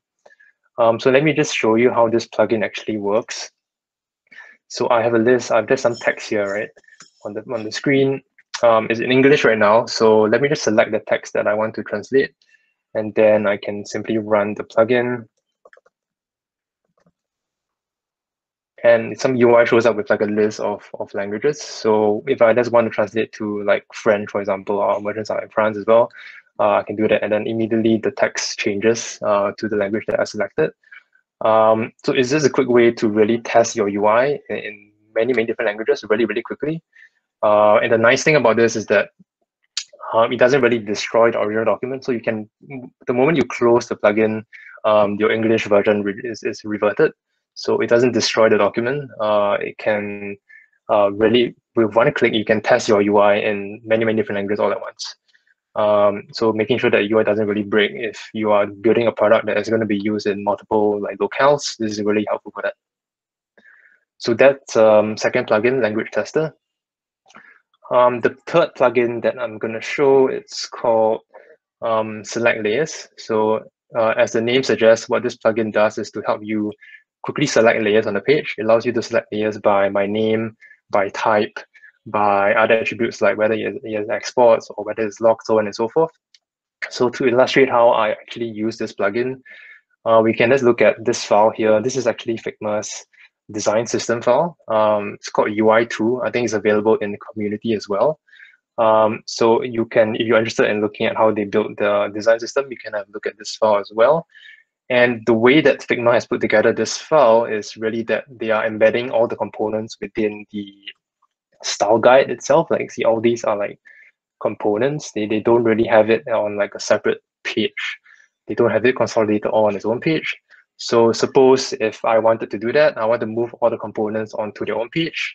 So let me just show you how this plugin actually works. So I have a list. I've just some text here, right, on the screen. It's in English right now. So let me just select the text that I want to translate, and then I can simply run the plugin. And some UI shows up with like a list of languages. So if I just want to translate to like French, for example, or merchants are in France as well, I can do that. And then immediately the text changes to the language that I selected. So it's just a quick way to really test your UI in many different languages really quickly. And the nice thing about this is that it doesn't really destroy the original document. So you can, the moment you close the plugin, your English version is reverted. So it doesn't destroy the document. It can really, with one click, you can test your UI in many different languages all at once. So making sure that UI doesn't really break if you are building a product that is going to be used in multiple like locales. This is really helpful for that. So that's second plugin, Language Tester. The third plugin that I'm going to show, it's called Select Layers. So as the name suggests, what this plugin does is to help you quickly select layers on the page. It allows you to select layers by name, by type, by other attributes like whether it has exports or whether it's logged, so on and so forth. So to illustrate how I actually use this plugin, we can just look at this file here. This is actually Figma's design system file. It's called UI2. I think it's available in the community as well. So you can, if you're interested in looking at how they built the design system, you can have a look at this file as well. And the way that Figma has put together this file is really that they are embedding all the components within the style guide itself. Like, see, all these are like components. They don't really have it on like a separate page. They don't have it consolidated all on its own page. So suppose if I wanted to do that, I want to move all the components onto their own page.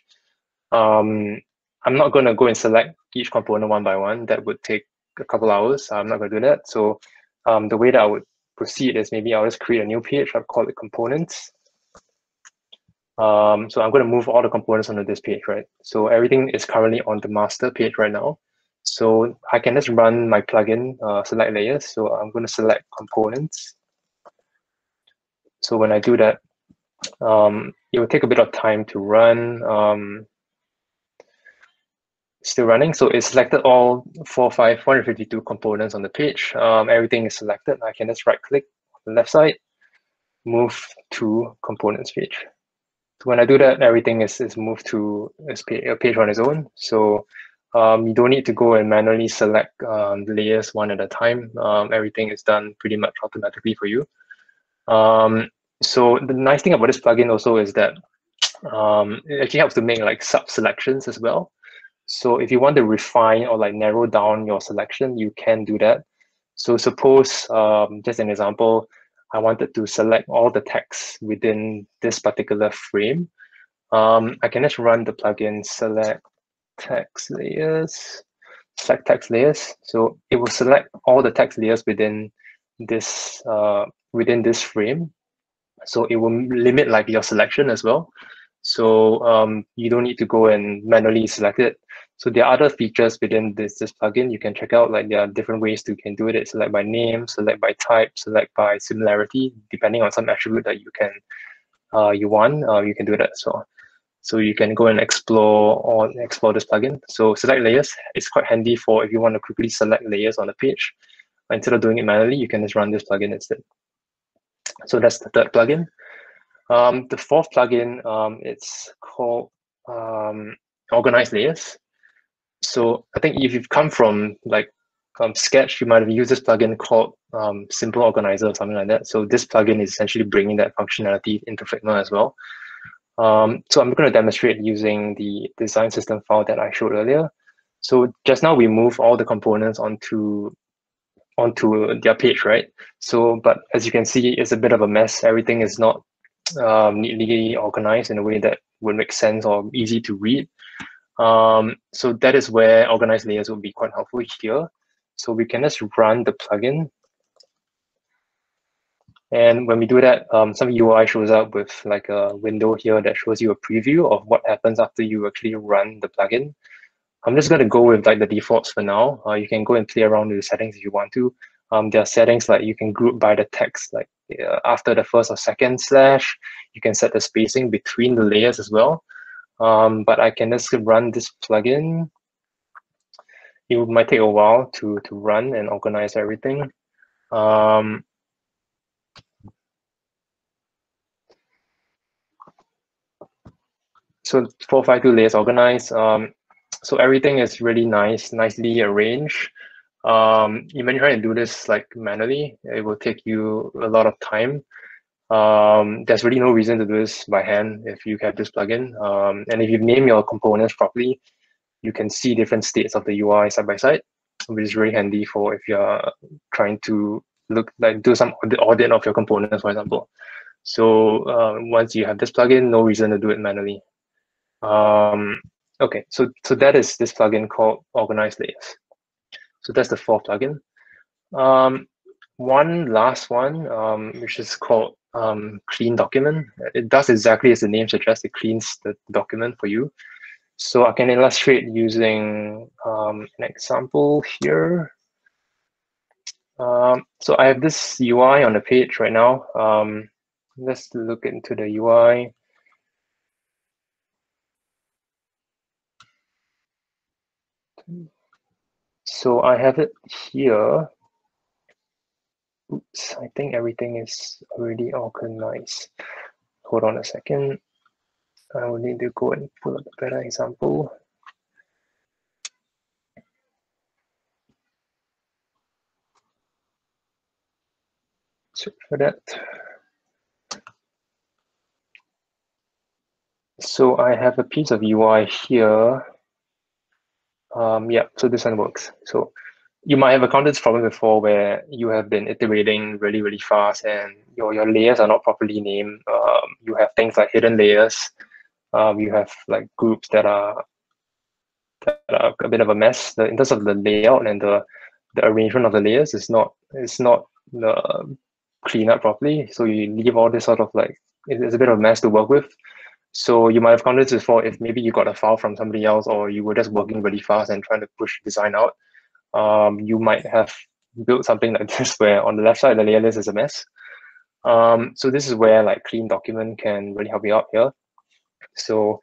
I'm not going to go and select each component one by one. That would take a couple hours. I'm not going to do that. So the way that I would proceed is maybe I'll just create a new page. I'll call it components. So I'm going to move all the components onto this page, right? So everything is currently on the master page right now. So I can just run my plugin, select layers. So I'm going to select components. So when I do that, it will take a bit of time to run. Still running. So it's selected all 452 components on the page. Everything is selected. I can just right click on the left side, move to components page. So when I do that, everything is moved to a page on its own. So you don't need to go and manually select the layers one at a time. Everything is done pretty much automatically for you. So the nice thing about this plugin also is that it actually helps to make like sub-selections as well. So if you want to refine or like narrow down your selection, you can do that. So suppose, just an example, I wanted to select all the text within this particular frame. I can just run the plugin select text layers, select text layers. So it will select all the text layers within this frame. So it will limit like your selection as well. So you don't need to go and manually select it. So there are other features within this plugin you can check out. Like there are different ways you can do it. Select by name, select by type, select by similarity, depending on some attribute that you can you want. You can do that as well. So you can go and explore this plugin. So select layers. It's quite handy for if you want to quickly select layers on the page. Instead of doing it manually, you can just run this plugin instead. So that's the third plugin. The fourth plugin, it's called Organize Layers. So I think if you've come from like Sketch, you might have used this plugin called Simple Organizer or something like that. So this plugin is essentially bringing that functionality into Figma as well. So I'm going to demonstrate using the design system file that I showed earlier. So just now we moved all the components onto their page, right? So, but as you can see, it's a bit of a mess. Everything is not neatly organized in a way that would make sense or easy to read. So that is where organized layers will be quite helpful here. So we can just run the plugin. And when we do that, some UI shows up with like a window here that shows you a preview of what happens after you actually run the plugin. I'm just going to go with like the defaults for now. You can go and play around with the settings if you want to. There are settings like you can group by the text, like after the first or second slash. You can set the spacing between the layers as well. But I can just run this plugin. It might take a while to run and organize everything. So 452 layers organized. So everything is really nicely arranged. You may try to do this like manually. It will take you a lot of time. There's really no reason to do this by hand if you have this plugin. And if you name your components properly, you can see different states of the UI side by side, which is really handy for if you're trying to do some audit of your components, for example. So once you have this plugin, no reason to do it manually. Okay, so that is this plugin called Organize Layers. So that's the fourth plugin. One last one, which is called Clean Document. It does exactly as the name suggests. It cleans the document for you. So I can illustrate using an example here. So I have this UI on the page right now. Let's look into the UI. So I have it here. Oops, I think everything is already organized. Hold on a second. I will need to go and pull up a better example. So for that. So I have a piece of UI here. Yeah, so this one works. So you might have encountered this problem before where you have been iterating really fast and your layers are not properly named. You have things like hidden layers. You have like groups that are a bit of a mess. In terms of the layout and the arrangement of the layers, it's not cleaned up properly. So you leave all this sort of like, it's a bit of a mess to work with. So you might have encountered this before if maybe you got a file from somebody else or you were just working really fast and trying to push design out. You might have built something like this where on the left side, the layer list is a mess. So this is where like Clean Document can really help you out here. So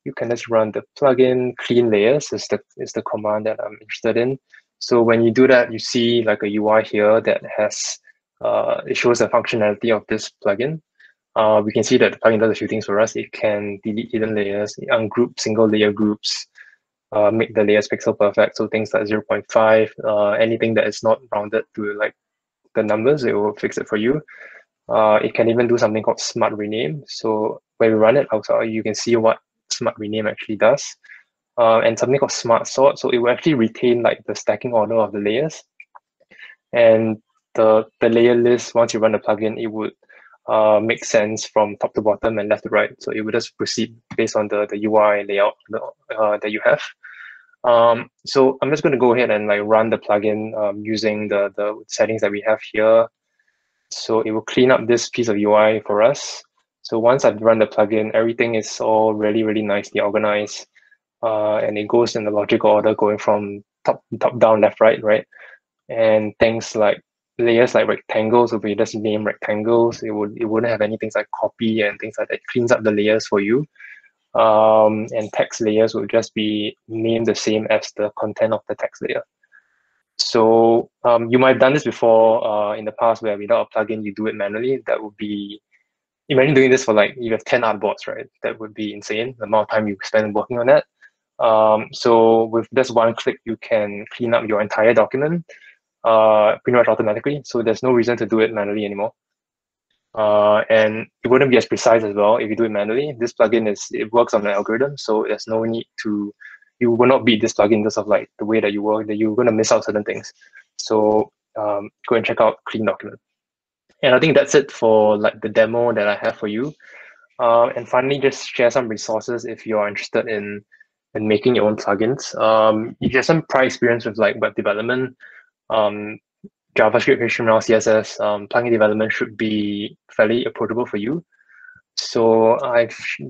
you can just run the plugin clean layers is the command that I'm interested in. So when you do that, you see like a UI here that has, it shows the functionality of this plugin. We can see that the plugin does a few things for us. It can delete hidden layers, ungroup single layer groups, make the layers pixel perfect. So things like 0.5, anything that is not rounded to like the numbers, it will fix it for you. It can even do something called smart rename. So when we run it, also you can see what smart rename actually does. And something called smart sort. So it will actually retain like the stacking order of the layers. And the layer list, once you run the plugin, it would make sense from top to bottom and left to right. So it would just proceed based on the UI layout that you have. So I'm just going to go ahead and like run the plugin using the settings that we have here. So it will clean up this piece of UI for us. So once I've run the plugin, everything is all really, really nicely organized. And it goes in the logical order going from top down, left, right. And things like layers like rectangles, if we just name rectangles, it wouldn't have any things like copy and things like that. It cleans up the layers for you. And text layers would just be named the same as the content of the text layer. So you might have done this before in the past where without a plugin, you do it manually. That would be, imagine doing this for like, you have 10 artboards, right? That would be insane, the amount of time you spend working on that. So with just one click, you can clean up your entire document pretty much automatically. So there's no reason to do it manually anymore. And it wouldn't be as precise as well if you do it manually. This plugin it works on an algorithm, so there's no need to, you will not beat this plugin because of like the way that you work, that you're going to miss out certain things. So go and check out Clean Document. And I think that's it for like the demo that I have for you. And finally, just share some resources if you are interested in making your own plugins. If you have some prior experience with like web development, JavaScript, HTML, CSS, plugin development should be fairly approachable for you. So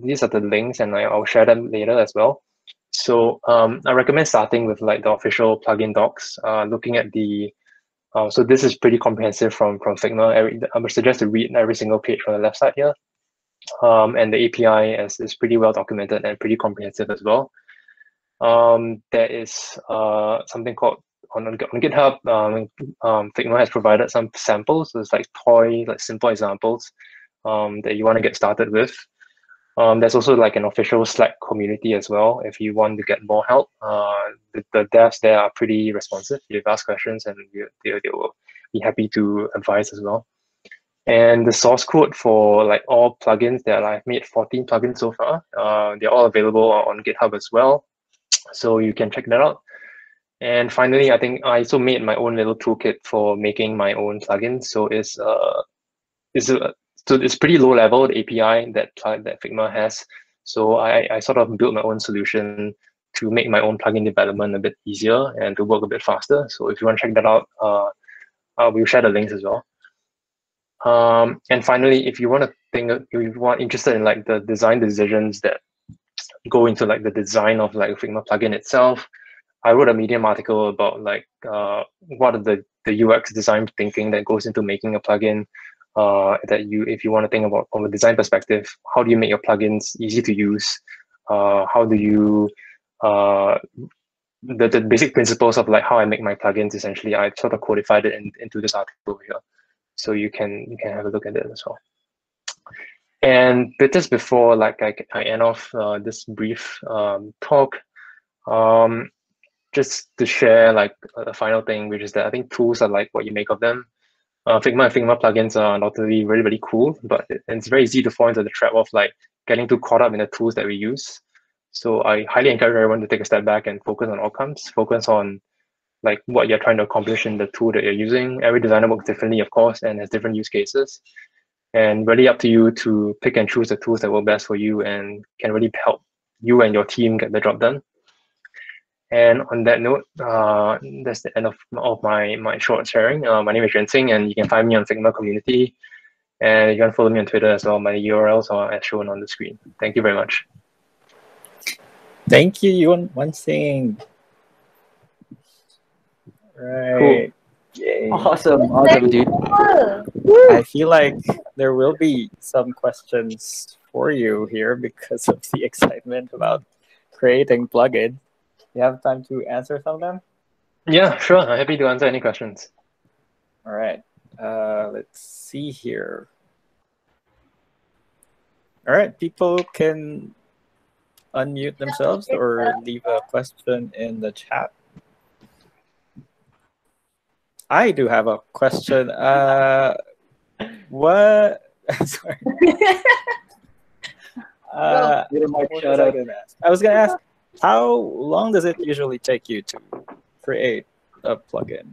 these are the links, and I'll share them later as well. So I recommend starting with like the official plugin docs, looking at the, so this is pretty comprehensive from Figma. I would suggest to read every single page from the left side here. And the API is pretty well documented and pretty comprehensive as well. There is something called on GitHub. Figma has provided some samples. So it's like simple examples that you want to get started with. There's also like an official Slack community as well. If you want to get more help, the devs there are pretty responsive. You've asked questions and they will be happy to advise as well. And the source code for like all plugins that I've made 14 plugins so far. They're all available on GitHub as well. So you can check that out. And finally, I think I also made my own little toolkit for making my own plugins. So it's pretty low level, the API that Figma has. So I sort of built my own solution to make my own plugin development a bit easier and to work a bit faster. So if you want to check that out, we'll share the links as well. And finally, if you interested in like the design decisions that go into like the design of like a Figma plugin itself, I wrote a Medium article about like what are the UX design thinking that goes into making a plugin. If you want to think about from a design perspective, how do you make your plugins easy to use? How do you the basic principles of like how I make my plugins, essentially, I sort of codified it into this article here. So you can have a look at it as well. And just before like I end off this brief talk, just to share like a final thing, which is that I think tools are like what you make of them. Figma and Figma plugins are undoubtedly really, really cool, but it's very easy to fall into the trap of like getting too caught up in the tools that we use. So I highly encourage everyone to take a step back and focus on outcomes, focus on like what you're trying to accomplish in the tool that you're using. Every designer works differently, of course, and has different use cases. And really up to you to pick and choose the tools that work best for you and can really help you and your team get the job done. And on that note, that's the end of my short sharing. My name is Yuan, and you can find me on Figma community. And you can follow me on Twitter as well. My URLs are as shown on the screen. Thank you very much. Thank you, Yuan. Right. Cool. Yay. Awesome, dude. I feel like there will be some questions for you here because of the excitement about creating plugins. You have time to answer some of them? Yeah, sure. I'm happy to answer any questions. All right. Let's see here. All right. People can unmute themselves or leave a question in the chat. I do have a question. What? Sorry. I was going to ask, how long does it usually take you to create a plugin?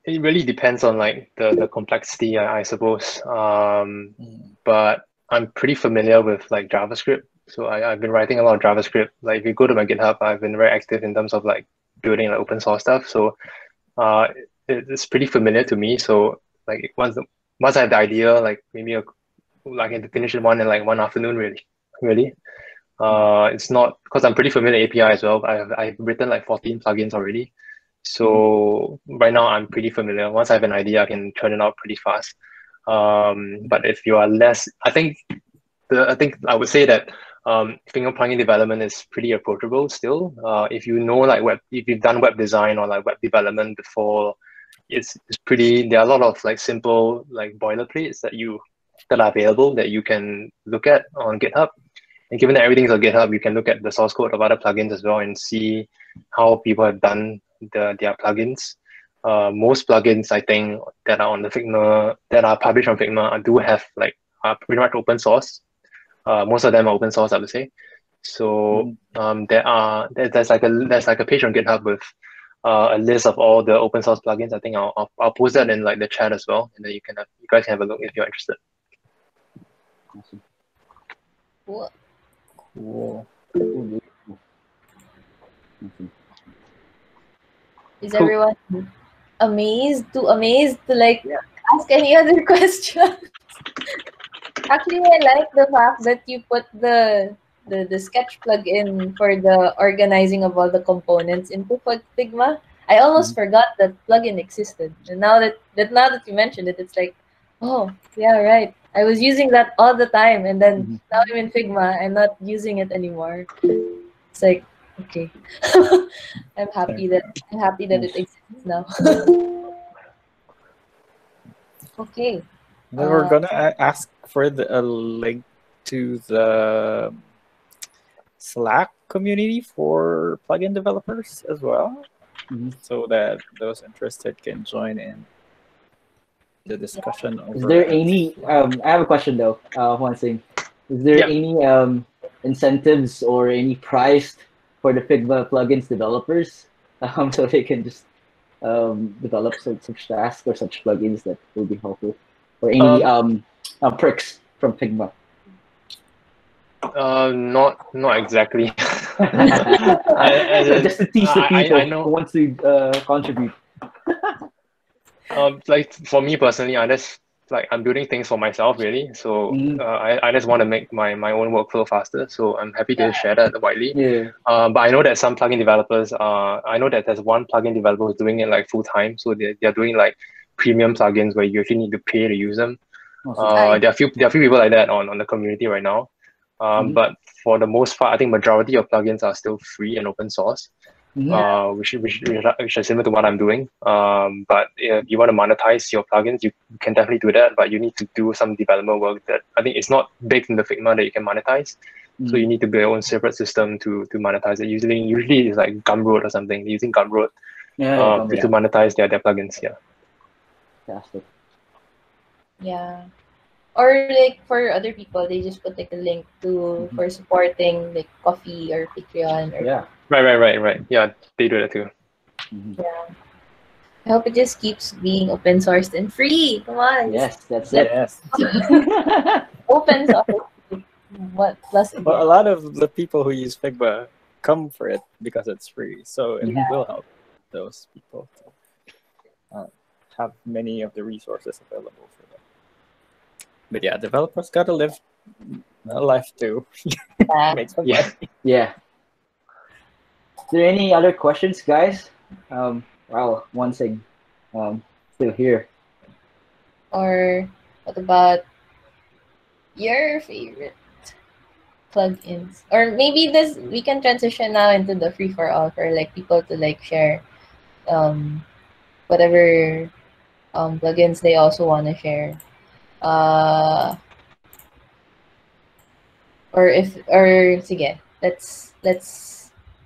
It really depends on like the complexity, I suppose. But I'm pretty familiar with like JavaScript. So I've been writing a lot of JavaScript. Like if you go to my GitHub, I've been very active in terms of like building like open source stuff. So it's pretty familiar to me. So like once I have the idea, like maybe like I can finish one in like one afternoon, really. It's not because I'm pretty familiar with API as well. I've written like 14 plugins already. So right now I'm pretty familiar. Once I have an idea, I can turn it out pretty fast. But if you are less, I think I would say that Figma plugin development is pretty approachable still. If you know like if you've done web design or like web development before, it's pretty. There are a lot of like simple like boilerplates that are available that you can look at on GitHub. And given that everything is on GitHub, you can look at the source code of other plugins as well and see how people have done their plugins. Most plugins, I think, that are on the Figma, that are published on Figma, do have like pretty much open source. Most of them are open source, I would say. So there's like a page on GitHub with a list of all the open source plugins. I think I'll post that in like the chat as well, and then you guys can have a look if you're interested. Awesome. Cool. Cool. Is everyone amazed to like ask any other question? Actually, I like the fact that you put the sketch plugin for the organizing of all the components into Figma. I almost forgot that plugin existed, and now that you mentioned it, it's like, oh yeah, right. I was using that all the time, and then now I'm in Figma. I'm not using it anymore. It's like, okay, I'm happy that it exists now. Okay. Then we're gonna ask for a link to the Slack community for plugin developers as well, so that those interested can join in the discussion. Is there any? I have a question though. One thing, is there any incentives or any price for the Figma plugins developers, so they can just develop such tasks or such plugins that will be helpful, or any perks from Figma? Not exactly. Just to teach the people who want to contribute. Like for me personally, I'm building things for myself really. So I just want to make my own workflow faster. So I'm happy to share that widely. Yeah. But I know that some plugin developers, I know that there's one plugin developer who's doing it like full time. So they're doing like premium plugins where you actually need to pay to use them. There are a few people like that on the community right now. But for the most part, I think majority of plugins are still free and open source. Which is similar to what I'm doing. But if you want to monetize your plugins, you can definitely do that, but you need to do some development work that I think it's not baked in the Figma that you can monetize. So you need to build your own separate system to monetize it. Usually it's like Gumroad or something, using Gumroad to monetize their plugins. Yeah. Fantastic. Yeah. Or like for other people, they just put like a link to for supporting like Coffee or Patreon. Or Right. Yeah, they do that too. Yeah. I hope it just keeps being open sourced and free. Come on. Yes, that's it. Yes. Open source. What plus? Well, a lot of the people who use Figma come for it because it's free, so it will help those people to have many of the resources available for them. But yeah, developers gotta live a life too. Make some money. Yeah. Is there any other questions, guys? Wow, one thing, still here. Or what about your favorite plugins? Or maybe we can transition now into the free for all for like people to like share whatever plugins they also want to share. Sige, let's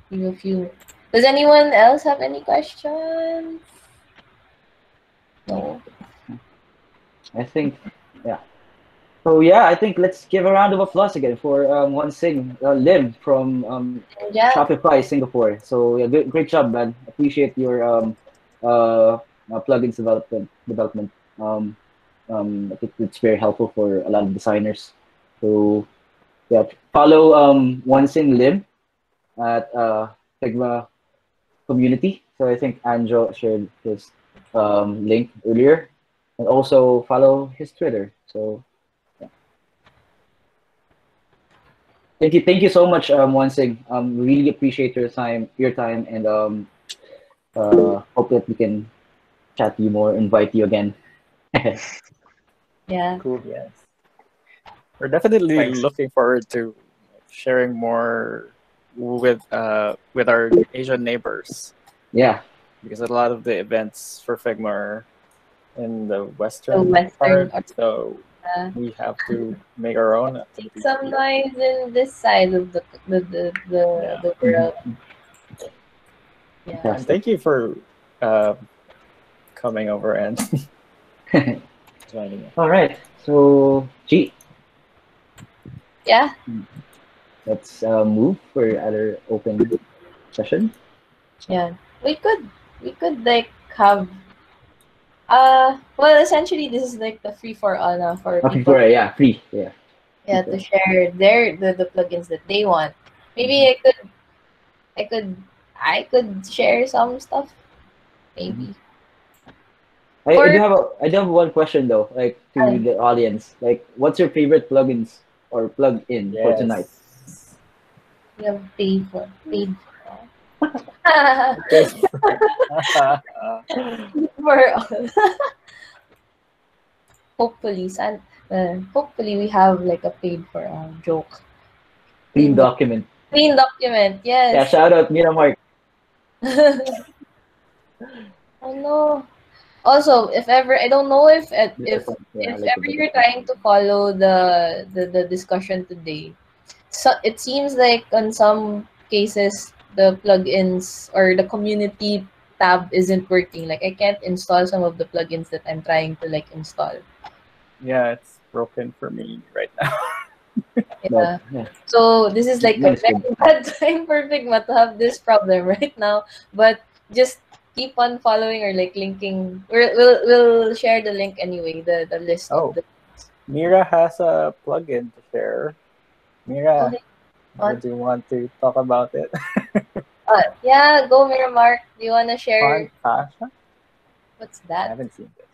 give a few. Does anyone else have any questions? No. I think, yeah. So yeah, I think let's give a round of applause again for one thing, Lim from Shopify Singapore. So yeah, great job, man. Appreciate your plugins development. I think it's very helpful for a lot of designers. So yeah, follow one thing Lim at Figma community. So I think Anjo shared his link earlier, and also follow his Twitter. So yeah. Thank you so much, Wansing. Really appreciate your time, and hope that we can chat to you more, invite you again. Yeah. Cool. Yes. We're definitely Thanks. looking forward to sharing more with our Asian neighbors, Yeah. because a lot of the events for Figma are in the The western Western part, or so we have to make our own activities here. sometimes in this side of Yeah. the world. Yeah. And Fantastic. thank you for uh, coming over and joining us. All right. So, G, Yeah. let's move for other open session. Yeah. We could like have well, essentially this is like the free for all now for Okay, people, yeah, free. Yeah. yeah, to share the plugins that they want. Maybe I could I could share some stuff. Maybe. Or I do have one question though, like to uh, the audience. Like, what's your favorite plugins or plug-in for tonight? Yes. we have paid for Okay. for all. Hopefully, hopefully we have like a paid for joke. Clean document. Clean document, Yeah, yes. shout out Miramark. Oh no. Also, if ever I don't know Yeah, I if like ever the you're trying to follow the discussion today, so it seems like on some cases the plugins or the community tab isn't working. Like I can't install some of the plugins that I'm trying to like install. Yeah, it's broken for me right now. Yeah. But yeah, So this is like a nice good. very bad time for Figma to have this problem right now. But just keep on following or like linking. We'll share the link anyway. The list of Oh, the. Mira has a plugin to share. Mira, Okay. On. would you want to talk about it? Yeah. Go Miramark. Do you wanna share? Font Tasha? What's I that? haven't seen this.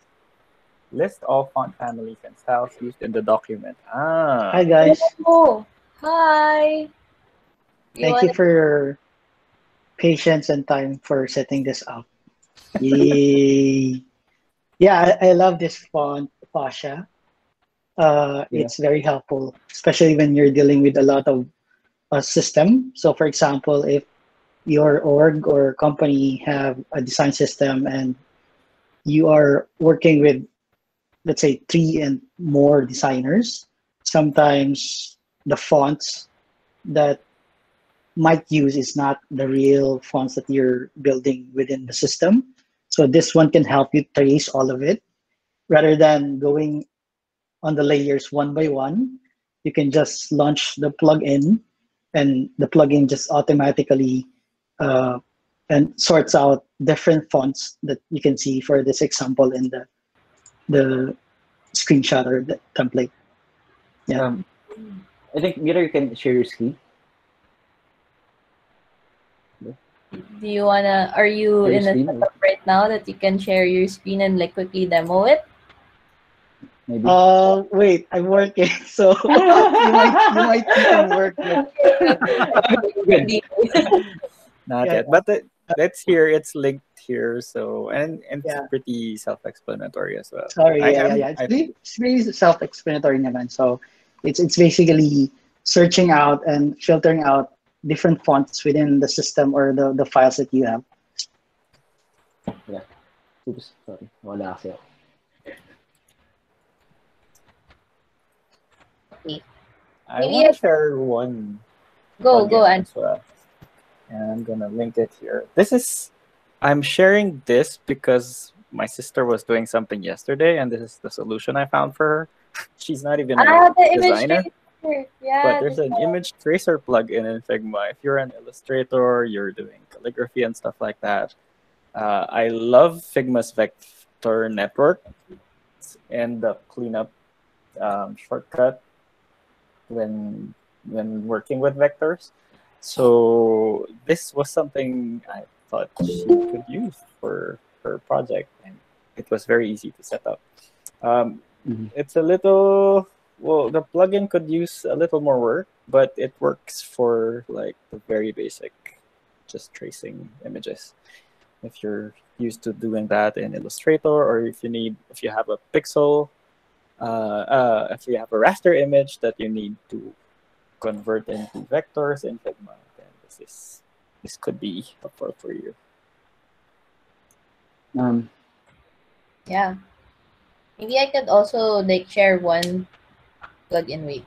List all font families and styles used in the document. Hi Ah, guys, Oh, hi. You thank you wanna? for your patience and time for setting this up. Yay! Yeah, I love this font, Fascia. Yeah. It's very helpful, especially when you're dealing with a lot of system. So, for example, if your org or company have a design system and you are working with, let's say, 3 and more designers, sometimes the fonts that might use is not the real fonts that you're building within the system. So this one can help you trace all of it rather than going on the layers one by one. You can just launch the plugin, and the plugin just automatically uh, and sorts out different fonts that you can see for this example in the screenshot or the template. Yeah. I think Mira, you can share your screen. Do you wanna? Are you Share your in a screen, setup right now that you can share your screen and like quickly demo it? maybe. Wait, I'm working, so you might see some work. But Good. not yeah, yet. But let's hear it's linked here. So and it's yeah. pretty self-explanatory as well. Sorry, I yeah, yeah, am. yeah. It's really self-explanatory naman. So it's basically searching out and filtering out different fonts within the system or the files that you have. Yeah. Oops, sorry. Wala kasi ako. I Maybe want to share one go plugin and as well, and I'm gonna link it here. I'm sharing this because my sister was doing something yesterday, and this is the solution I found for her. She's not even a the image designer, tracer. but Yeah, there's an image tracer plugin in Figma. If you're an illustrator, you're doing calligraphy and stuff like that. I love Figma's vector network and the cleanup shortcut when working with vectors. So this was something I thought she could use for her project, and it was very easy to set up. Mhm. It's a little Well, the plugin could use a little more work, but it works for like the very basic, just tracing images. If you're used to doing that in Illustrator, or if you have a pixel, if you have a raster image that you need to convert into vectors in Figma, then this could be helpful for you. Yeah. Maybe I could also like share one plugin. Wait,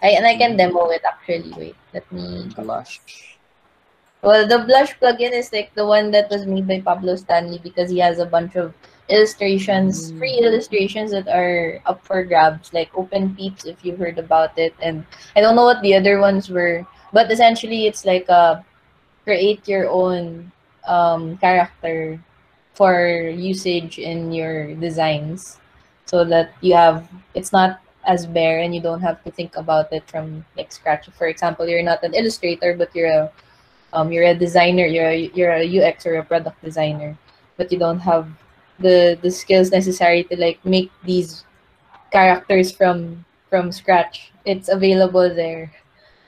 I can demo it actually. Wait, let me Blush. Well, the Blush plugin is like the one that was made by Pablo Stanley because he has a bunch of illustrations, free illustrations that are up for grabs, like Open Peeps if you've heard about it. And I don't know what the other ones were, but essentially it's like a create your own character for usage in your designs so that it's not as bare and you don't have to think about it from like scratch. For example, you're not an illustrator, but you're a designer, you're a UX or a product designer, but you don't have the skills necessary to like make these characters from scratch. It's available there.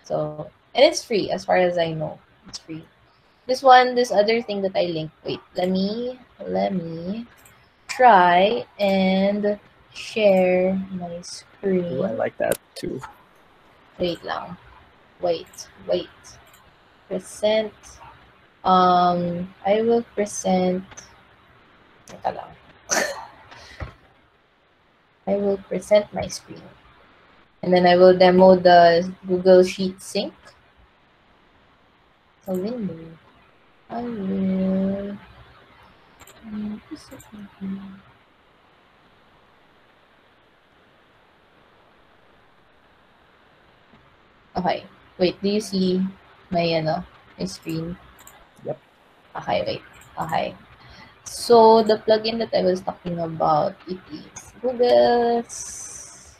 So, and it's free as far as I know. It's free. This other thing that I linked. Wait, let me try and share my screen. Ooh, I like that too. Wait lang. Wait. Present. I will present. Teka lang. I will present my screen. And then I will demo the Google Sheet Sync. A window. I will. Okay. Wait, do you see my screen? Yep. Okay, wait. Okay. So the plugin that I was talking about, it is Google's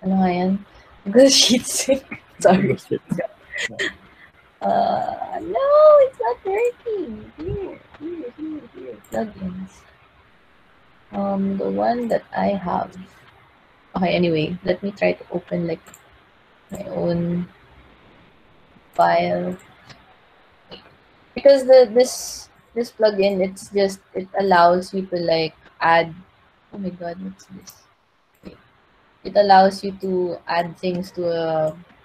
ano nga yan? Google Sheets. Sorry. No, it's not working. Here. Plugins. The one that I have. Okay, anyway, let me try to open like my own file. Because this plugin, it allows you to like add. Oh my god, what's this? Wait. It allows you to add things to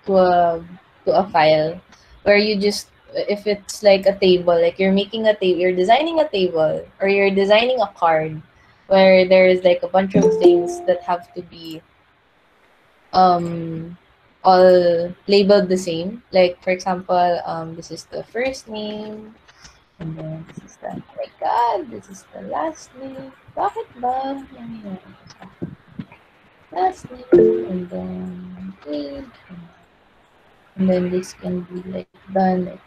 a file where you just if it's like a table, like you're making a table, you're designing a table, or you're designing a card where there's like a bunch of things that have to be all labeled the same. Like for example, this is the first name, and then this is the oh my god, this is the last name. Bakit ba? Yan. Last name, and then page, and then this can be like done like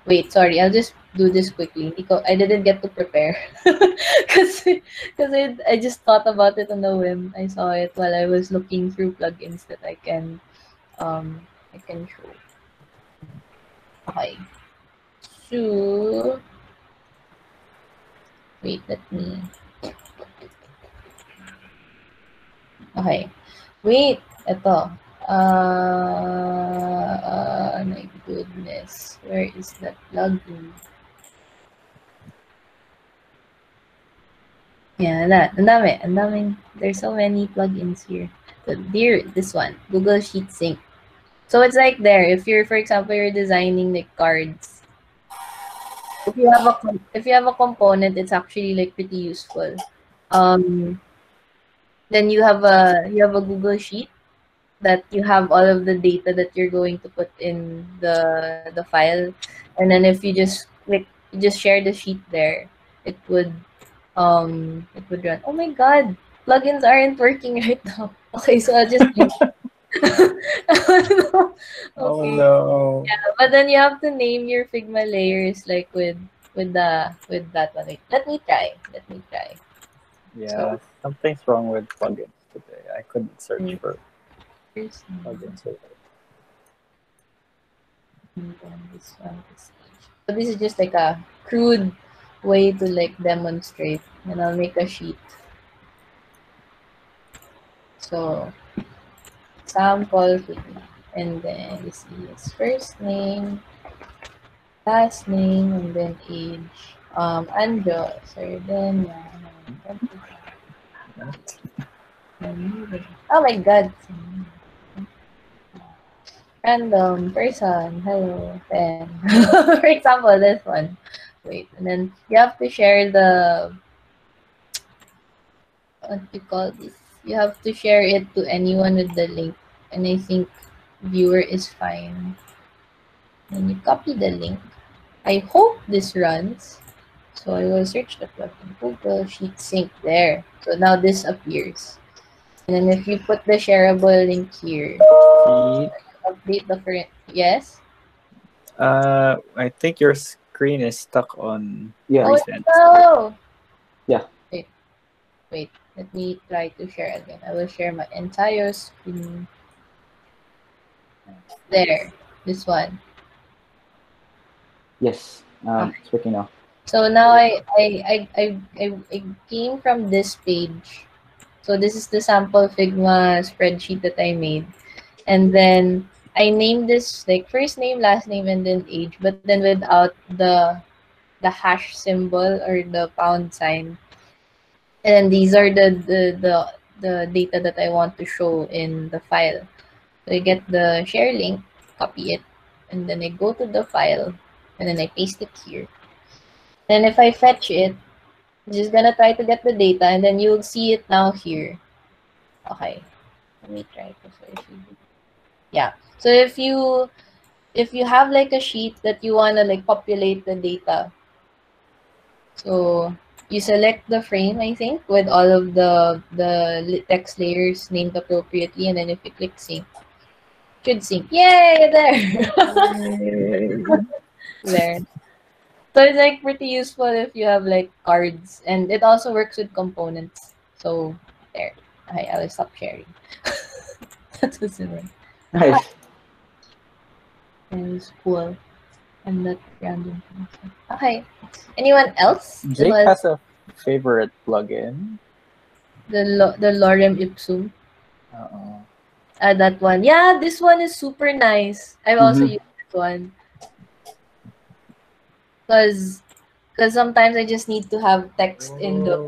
wait, sorry, I'll just do this quickly because I didn't get to prepare because I just thought about it on the whim. I saw it while I was looking through plugins that I can show. Okay, so wait, let me. Okay, wait, ito. My goodness, where is that plugin? Yeah, ang dami. There's so many plugins here. So this one, Google Sheet Sync. So it's like there, if you're, for example, you're designing like cards. If you have a component, it's actually like pretty useful. Then you have a Google Sheet that you have all of the data that you're going to put in the file, and then if you just you just share the sheet there, it would run. Oh my god, plugins aren't working right now. Okay, so I'll just Oh okay. no. Yeah, but then you have to name your Figma layers like with that one. Wait, let me try. Yeah, So, something's wrong with plugins today. I couldn't search for here's plugins with it. and then this one is so this is just like a crude way to like demonstrate, and I'll make a sheet. So sample Figma. And then you see his first name, last name, and then age. Anjo, Sardenia. Oh my god. Random person, hello, then. For example, this one. Wait, and then you have to share the, what do you call this? You have to share it to anyone with the link. And I think viewer is fine. Then you copy the link. I hope this runs. So I will search the plugin. Google Sheet Sync there. So now this appears. And then if you put the shareable link here, See, update the current. Yes? I think your screen is stuck on Yeah. Oh recent. no! Yeah. Wait. Let me try to share again. I will share my entire screen. There. This one. Yes. It's working now. So now I came from this page. So this is the sample Figma spreadsheet that I made. And then I named this like first name, last name, and then age, but then without the hash symbol or the pound sign. And then these are the data that I want to show in the file. So I get the share link, copy it, and then I go to the file, and then I paste it here. Then if I fetch it, it's just gonna try to get the data, and then you'll see it now here. Okay, let me try to search it. Yeah. So if you have like a sheet that you wanna like populate the data, so you select the frame, I think, with all of the text layers named appropriately, and then if you click sync, it should sync. Yay! There. There. So it's like pretty useful if you have like cards, and it also works with components. So there. Okay, I will stop sharing. That's a similar. Nice. And it's cool. And that random. Okay. Anyone else? Jake has a favorite plugin. The lorem ipsum. Uh-oh. That one. Yeah, this one is super nice. I've also Mhm. used this one. Because sometimes I just need to have text in the,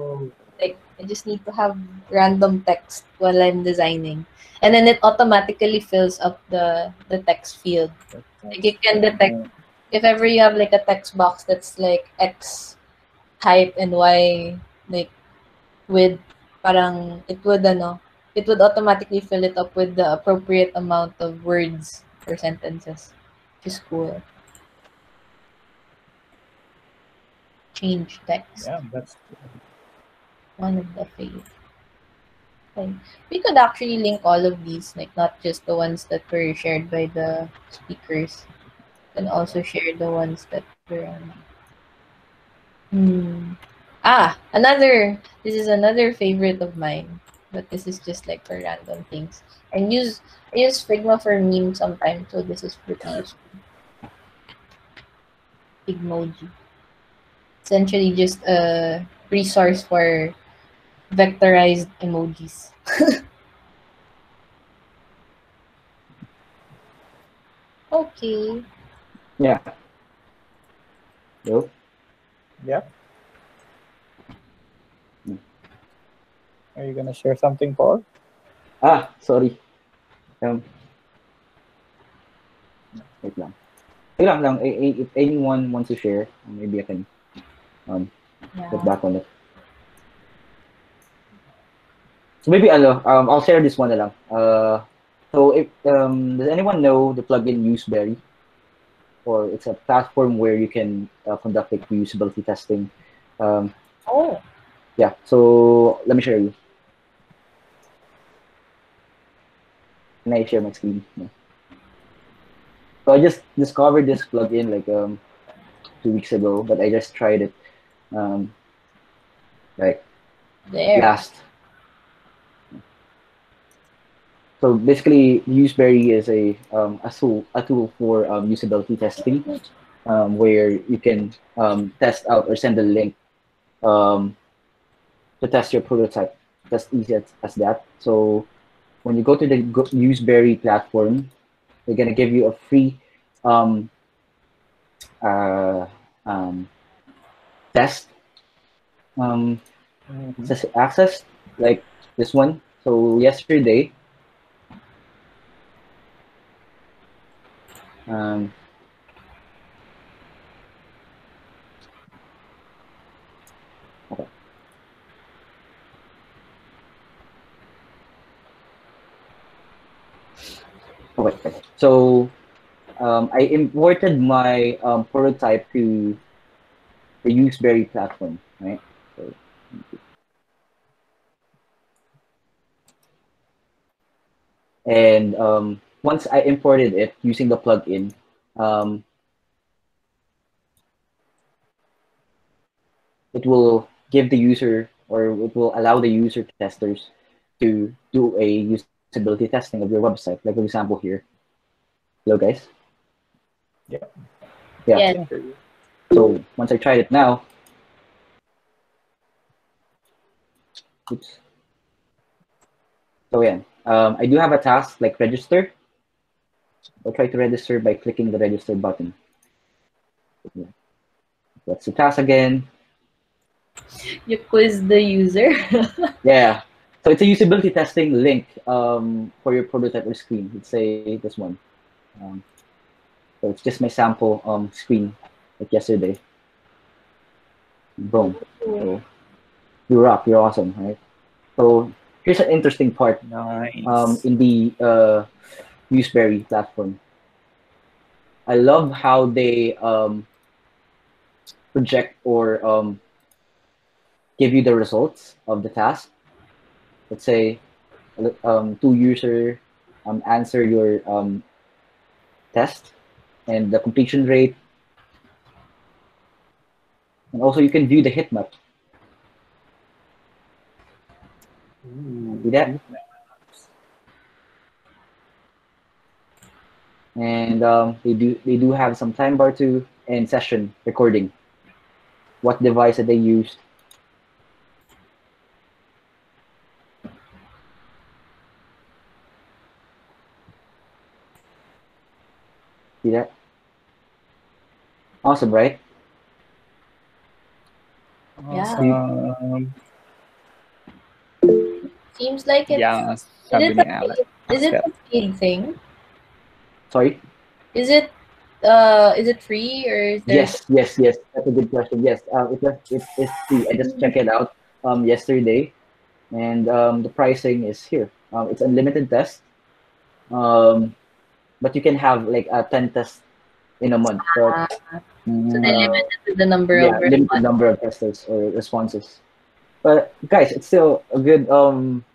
like, I just need to have random text while I'm designing. And then it automatically fills up the text field. Like you can detect if ever you have like a text box that's like X height and Y like width, parang it would automatically fill it up with the appropriate amount of words or sentences. Which is cool. Change text. Yeah, that's One of the favorites. Okay. We could actually link all of these, like not just the ones that were shared by the speakers, and also share the ones that were on. This is another favorite of mine, but this is just like for random things. I use Figma for memes sometimes, so this is pretty useful. Figmoji. Essentially just a resource for vectorized emojis. Okay. Yeah. Yo. Yep. Are you gonna share something, Paul? Sorry. Wait lang. Wait lang. If anyone wants to share, maybe I can get back on it. So maybe I'll share this one na lang. So if does anyone know the plugin Useberry? Or it's a platform where you can conduct like usability testing. Yeah. So let me show you. Can I share my screen? No. So I just discovered this plugin like 2 weeks ago, but I just tried it like There. last. So basically, Useberry is a tool for usability testing, where you can test out or send a link to test your prototype. Just easy as that. So when you go to the Useberry platform, they're gonna give you a free um, uh, test access like this one. So yesterday, um, okay. Okay. So I imported my prototype to the Useberry platform, right? So, and once I imported it using the plugin, it will give the user, or it will allow the user testers to do a usability testing of your website. Like for example here. Hello guys. Yeah. Yeah. Yes. So once I tried it now, oops. So yeah, I do have a task like register. I'll try to register by clicking the register button. That's the task again. You quiz the user. Yeah. So it's a usability testing link for your prototype or screen. Let's say this one. So it's just my sample screen like yesterday. Boom. So you rock. You're awesome, right? So here's an interesting part Nice. in the Useberry platform. I love how they project or give you the results of the task. Let's say two user answer your test and the completion rate, and also you can view the heat map. See that? And they do have some time bar too and session recording. What device that they used. See that? Awesome, right? Awesome. Seems like it's. Yeah, Is sabi it ni Alex. is it a paid thing? Sorry? Is it free or is there? Yes. That's a good question. Yes, it's free. I just checked it out yesterday, and the pricing is here. It's unlimited test, but you can have like 10 tests in a month. So So they limited the number yeah, of limited number of testers or responses. But guys, it's still a good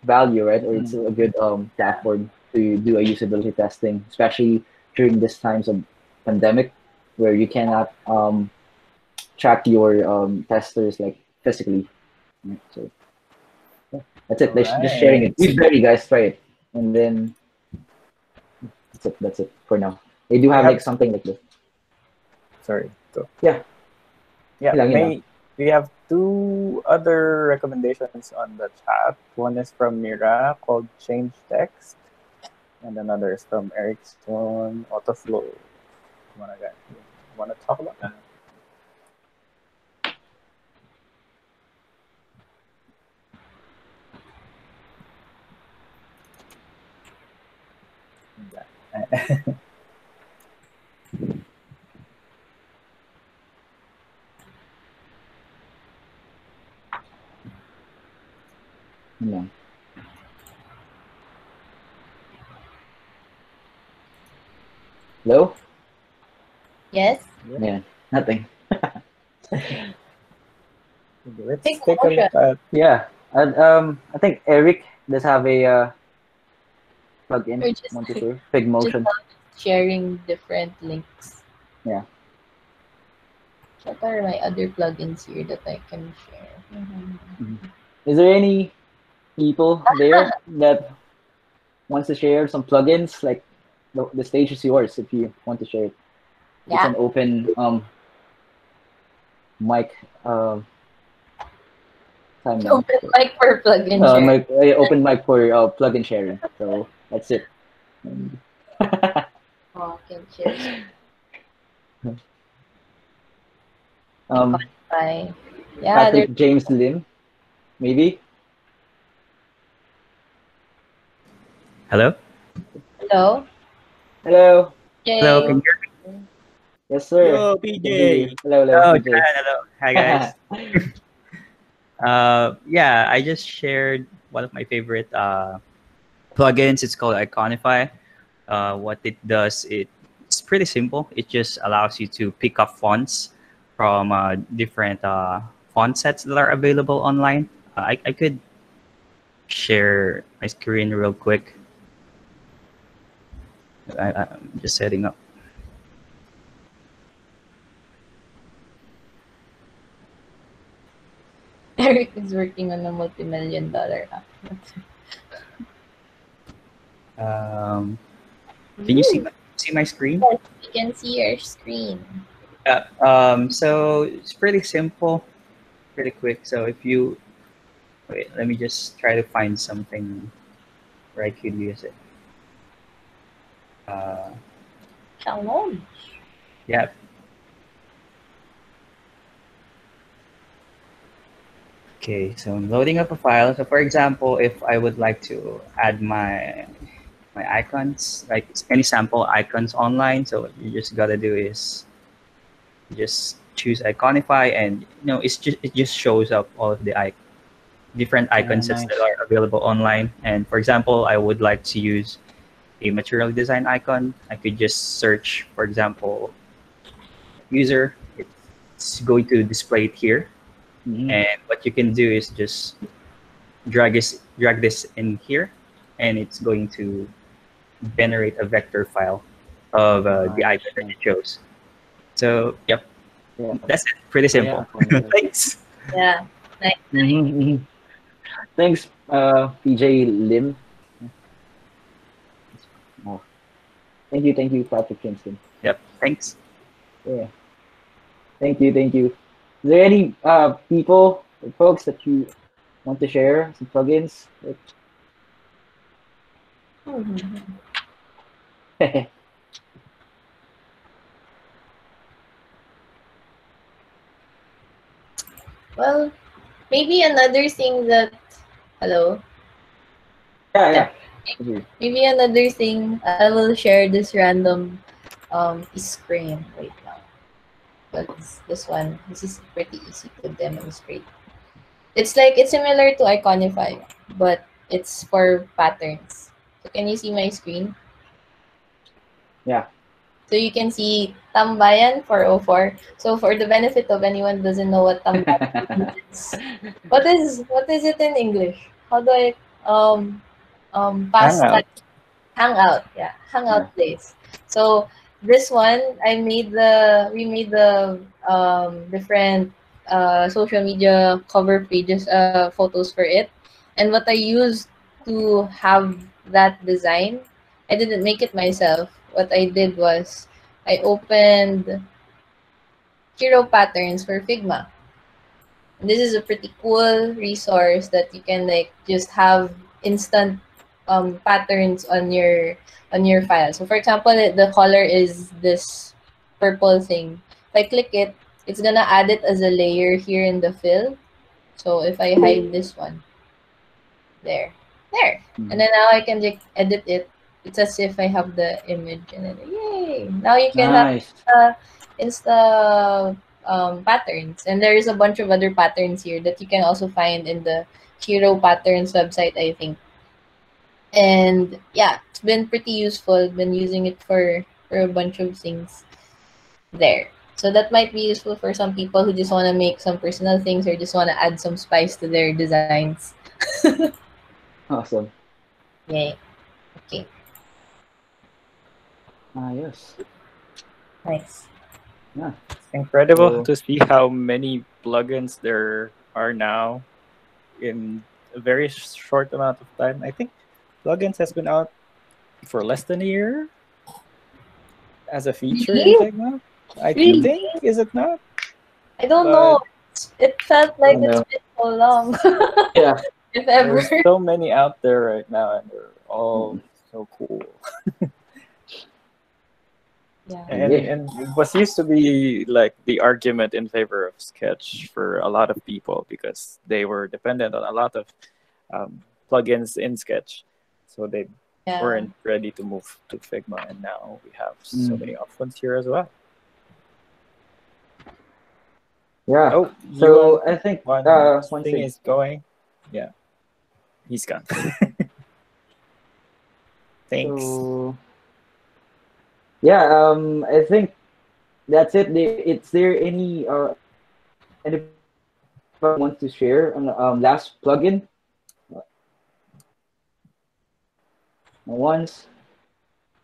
value, right? Or it's still a good platform to do a usability testing, especially during these times of pandemic, where you cannot track your testers like physically. Right? So yeah, that's it. Just sharing it. Use Berry, guys. Try it, and then that's it. That's it for now. They do have like something like this. Sorry. Go. Yeah. Yeah. Yun lang. We have two other recommendations on the chat. One is from Mira called Change Text, and another is from Erickson Autoflow. Wanna talk about that? Yeah. Hello? Yes. Yeah, nothing. Let's take a look at. Yeah, and I think Eric does have a plugin. Or just, Want to share? Figmotion. Sharing different links. Yeah. What are my other plugins here that I can share? Is there any people there that wants to share some plugins? Like the stage is yours if you want to share it. It's an open mic time now. Open mic for plugin share. Open mic for plugin sharing. So that's it. Plugin share. um, Iconify. Yeah, there's Patrick James Lim, maybe. Hello? hello. Hello. Hello, can Jay. you hear me? Yes, sir. Yo, Can hear you. PJ. Hello, Oh, PJ. Jan, hello. Hi, guys. Yeah, I just shared one of my favorite plugins. It's called Iconify. What it does, it's pretty simple. It just allows you to pick up fonts from different font sets that are available online. I could share my screen real quick. I'm just setting up. Eric is working on a multi-million-dollar app. Can you see my screen? Yes, we can see your screen. So it's pretty simple, pretty quick. So if you wait, let me just try to find something where I could use it. Challenge. Yeah. Okay, so I'm loading up a file. So for example, if I would like to add my icons, like any sample icons online, so what you just gotta do is just choose Iconify, and it just shows up all of the different icon sets nice. that are available online. And for example, I would like to use a material design icon. I could just search, for example, user. It's going to display it here. And what you can do is just drag this in here, and it's going to generate a vector file of the icon that you chose. So, yep, that's it. Pretty simple. Thanks. Yeah. Nice. Thanks, PJ Lim. Oh. Thank you, Patrick Kingston. Yep, thanks. Yeah. Thank you. Is there any people or folks that you want to share some plugins? Well, maybe another thing that hello. Yeah. Maybe another thing I will share this random screen right now. But this is pretty easy to demonstrate. It's similar to Iconify, but it's for patterns. So can you see my screen? Yeah. So you can see Tambayan 404. So for the benefit of anyone who doesn't know what Tambayan is, what is it in English? How do I pass Hangout. time? Hangout, yeah, hangout place. So this one, we made the different social media cover pages, photos for it, and what I used to have that design, I didn't make it myself. What I did was I opened hero patterns for Figma. And this is a pretty cool resource that you can just have instant patterns on your file. So for example, the color is this purple thing. If I click it, it's gonna add it as a layer here in the fill. So if I hide this one, there, and then now I can just edit it. It's as if I have the image, and then yay! Now you can have Insta patterns, and there is a bunch of other patterns here that you can also find in the Hero Patterns website, I think. And yeah, it's been pretty useful. Been using it for a bunch of things there. So that might be useful for some people who just want to make some personal things or just want to add some spice to their designs. Awesome. Yay. Okay. Yes. Nice. Yeah. It's incredible So- to see how many plugins there are now in a very short amount of time. I think plugins has been out for less than a year as a feature in Really? Figma. I Really? think, is it not? I don't But- know. It felt like I don't it's know. been so long. Yeah. If ever. There's so many out there right now, and they're all so cool. Yeah. And it was used to be like the argument in favor of Sketch for a lot of people because they were dependent on a lot of plugins in Sketch, so they Yeah. weren't ready to move to Figma, and now we have so many options here as well. Yeah. Oh, So I think one one thing thing. is going. Yeah, he's gone. Thanks. So yeah, I think that's it. Is there anybody wants to share on last plugin? Once,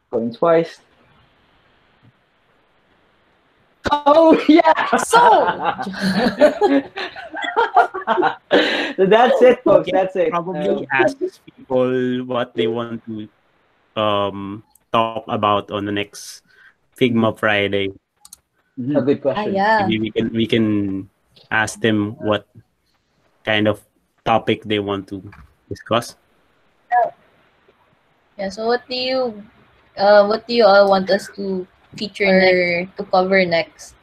going twice. Oh yeah. So that's it, folks. That's it. Probably ask people what they want to talk about on the next Figma Friday. A good question. Yeah. Maybe we can ask them what kind of topic they want to discuss. Yeah. So what do you all want us to feature to cover next?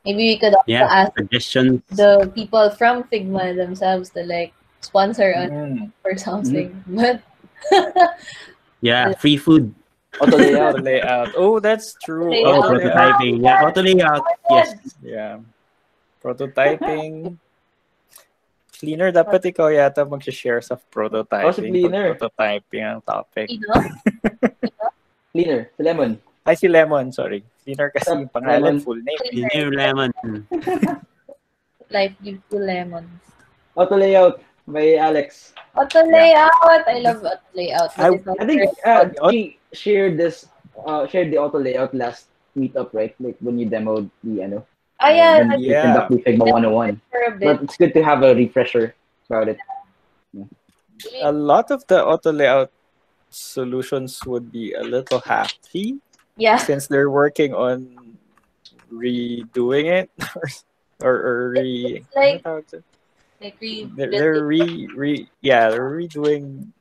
Maybe we could also ask Suggestions. the people from Figma themselves to like sponsor us or something. But Yeah, free food. Auto layout. Layout. Oh, that's true. Layout. Oh, prototyping. Yeah, auto layout. Yes. Yeah. Prototyping. Cleaner, dapat ikaw yata mag-share sa prototyping. si Cleaner. Prototyping ang topic. Cleaner. Si Lemon. Ay, si Lemon, sorry. Cleaner kasi yung pangalan, Lemon. full name. Cleaner Lemon. Life gives you lemons. Auto layout by Alex. Auto layout. I love auto layout. I think we shared the auto layout last meetup, right? Like when you demoed the when you conduct the Figma 101. But it's good to have a refresher about it. A lot of the auto layout solutions would be a little hacky. Yeah. Since they're working on redoing it or they're redoing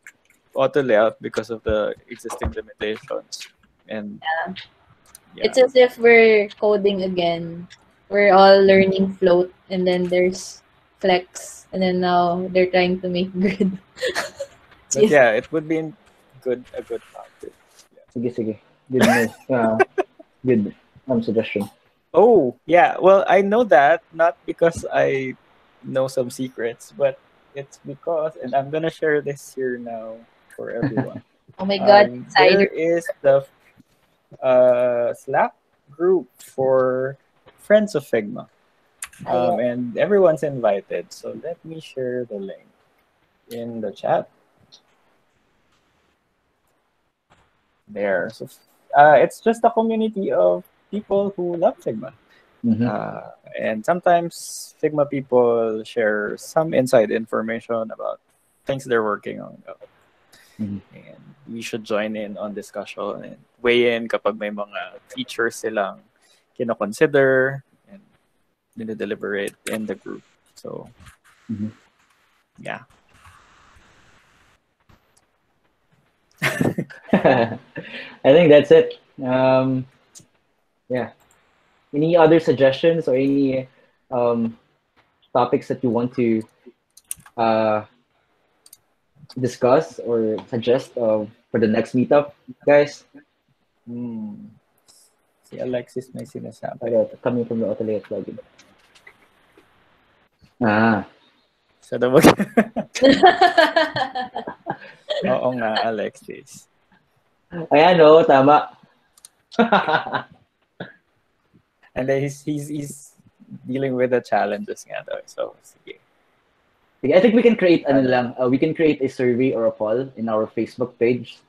auto layout because of the existing limitations. And it's as if we're coding again. We're all learning float, and then there's flex, and then now they're trying to make grid. But yeah, it would be a good practice. Sige. Good good suggestion. Oh, yeah. Well, I know that not because I know some secrets, but it's because, and I'm gonna share this here now for everyone. Oh my God! There is the Slack group for Friends of Figma, and everyone's invited. So let me share the link in the chat. There. So it's just a community of people who love Figma. And sometimes Figma people share some inside information about things they're working on. And we should join in on discussion and weigh in kapag may mga features silang kino-consider and deliberate in the group. So, yeah. I think that's it. Yeah. Any other suggestions or any topics that you want to discuss or suggest for the next meetup, guys? Si Alexis may sinasabi. Coming from the Auto Layout plugin. So Oo nga, Alexis. Ayan, tama. And then he's dealing with the challenges nga daw. So, sige. I think we can create we can create a survey or a poll in our Facebook page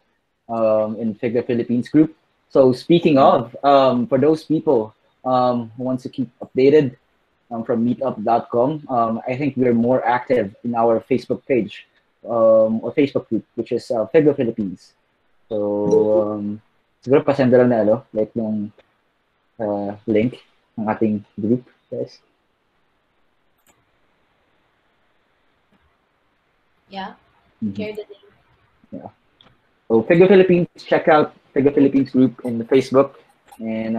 in Figma Philippines group. So speaking of, for those people who wants to keep updated from meetup.com, I think we're more active in our Facebook page or Facebook group, which is Figma Philippines. So siguro pasenda lang na like yung link ng ating group, guys. Yeah. Mhm. Share the link. So Figma Philippines, check out Figma Philippines group in the Facebook, and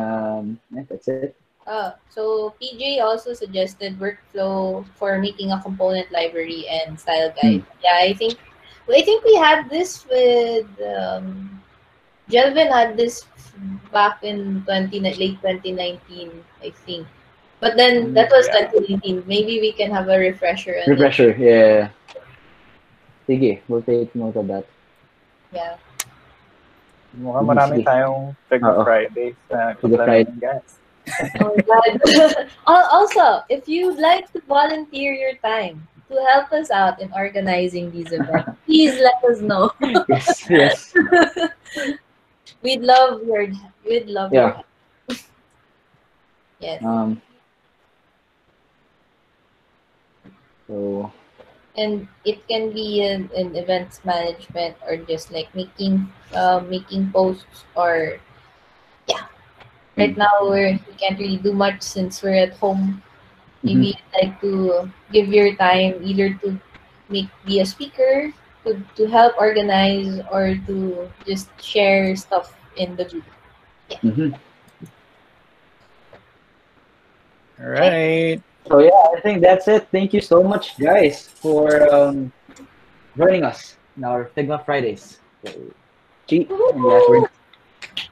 yeah, that's it. So PJ also suggested workflow for making a component library and style Hmm. guide. Yeah, I think we had this with Jelvin had this back in late 2019, I think. But then that was Yeah. 2019. Maybe we can have a refresher on it. Refresher, yeah. Sige, we'll take note of that. Yeah. Mukhang Sige, marami sige. tayong Figma Oo. Fridays na Figma kuplanan, guys. Oh my God. Also, if you'd like to volunteer your time to help us out in organizing these events, please let us know. Yes, yes. We'd love your Yeah. help. Yes. So And it can be in events management or just like making posts or yeah. Right now we can't really do much since we're at home. Maybe you'd like to give your time either to be a speaker, to help organize, or to just share stuff in the group. mhm. All right. So yeah, I think that's it. Thank you so much, guys, for joining us in our Figma Fridays. So, Chi and last word.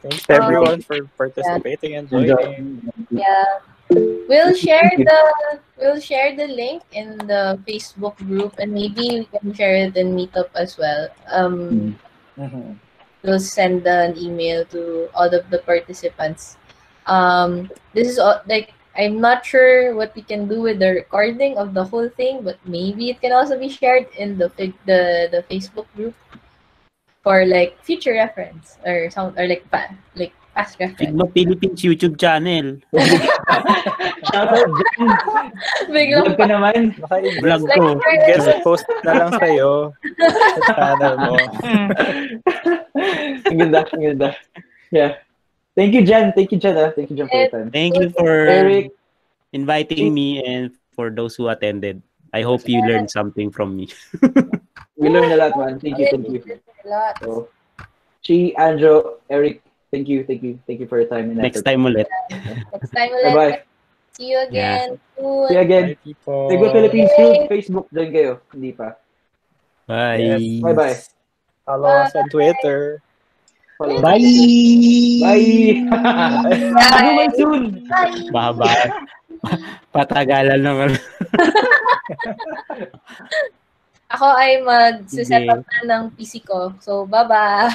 Thanks Um, everyone for yeah, participating and Enjoy. joining. yeah. We'll share the link in the Facebook group, and maybe we can share it in Meetup as well. Mhm. We'll send an email to all of the participants. This is like I'm not sure what we can do with the recording of the whole thing, but maybe it can also be shared in the Facebook group for like future reference or some or like past reference. Figma Philippines YouTube channel. Shoutout dyan. Biglang Vlog ka naman. Baka Vlog like, ko. guest post na lang sa'yo sa channel mo. Ang ganda, ang ganda. Yeah. Thank you, Jen. Thank you, Jen. Thank you, Jen, for your time. Thank you for Eric, inviting me and for those who attended. I hope you learned something from me. we learned a lot, man. Thank you, thank you. a lot. So, Chi, Andrew, Eric, thank you, thank you, thank you for your time and Next effort. time ulit. Next time Bye ulit. bye. See you again soon. See you again. Bye, people. Figma Philippines group, Facebook, join kayo. Hindi pa. Bye. Yes. Bye-bye. Follow us on Twitter. Follow. Bye! Bye! Bye. Naman soon! Bye. Mahaba. Patagalan naman. Ako ay mag-set Sige. up na ng PC ko. So, bye-bye.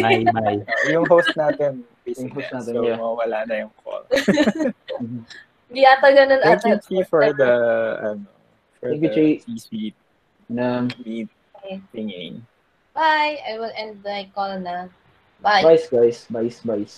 Bye. Yung host natin, busy Yung host din. natin, So, yeah. mawala na yung call. Hindi ata ganun Thank you, ata. Chi, for the, Thank you, Chi. C-suite lead thingy. Bye. I will end my call na. Bye. Bye, guys. Bye, bye.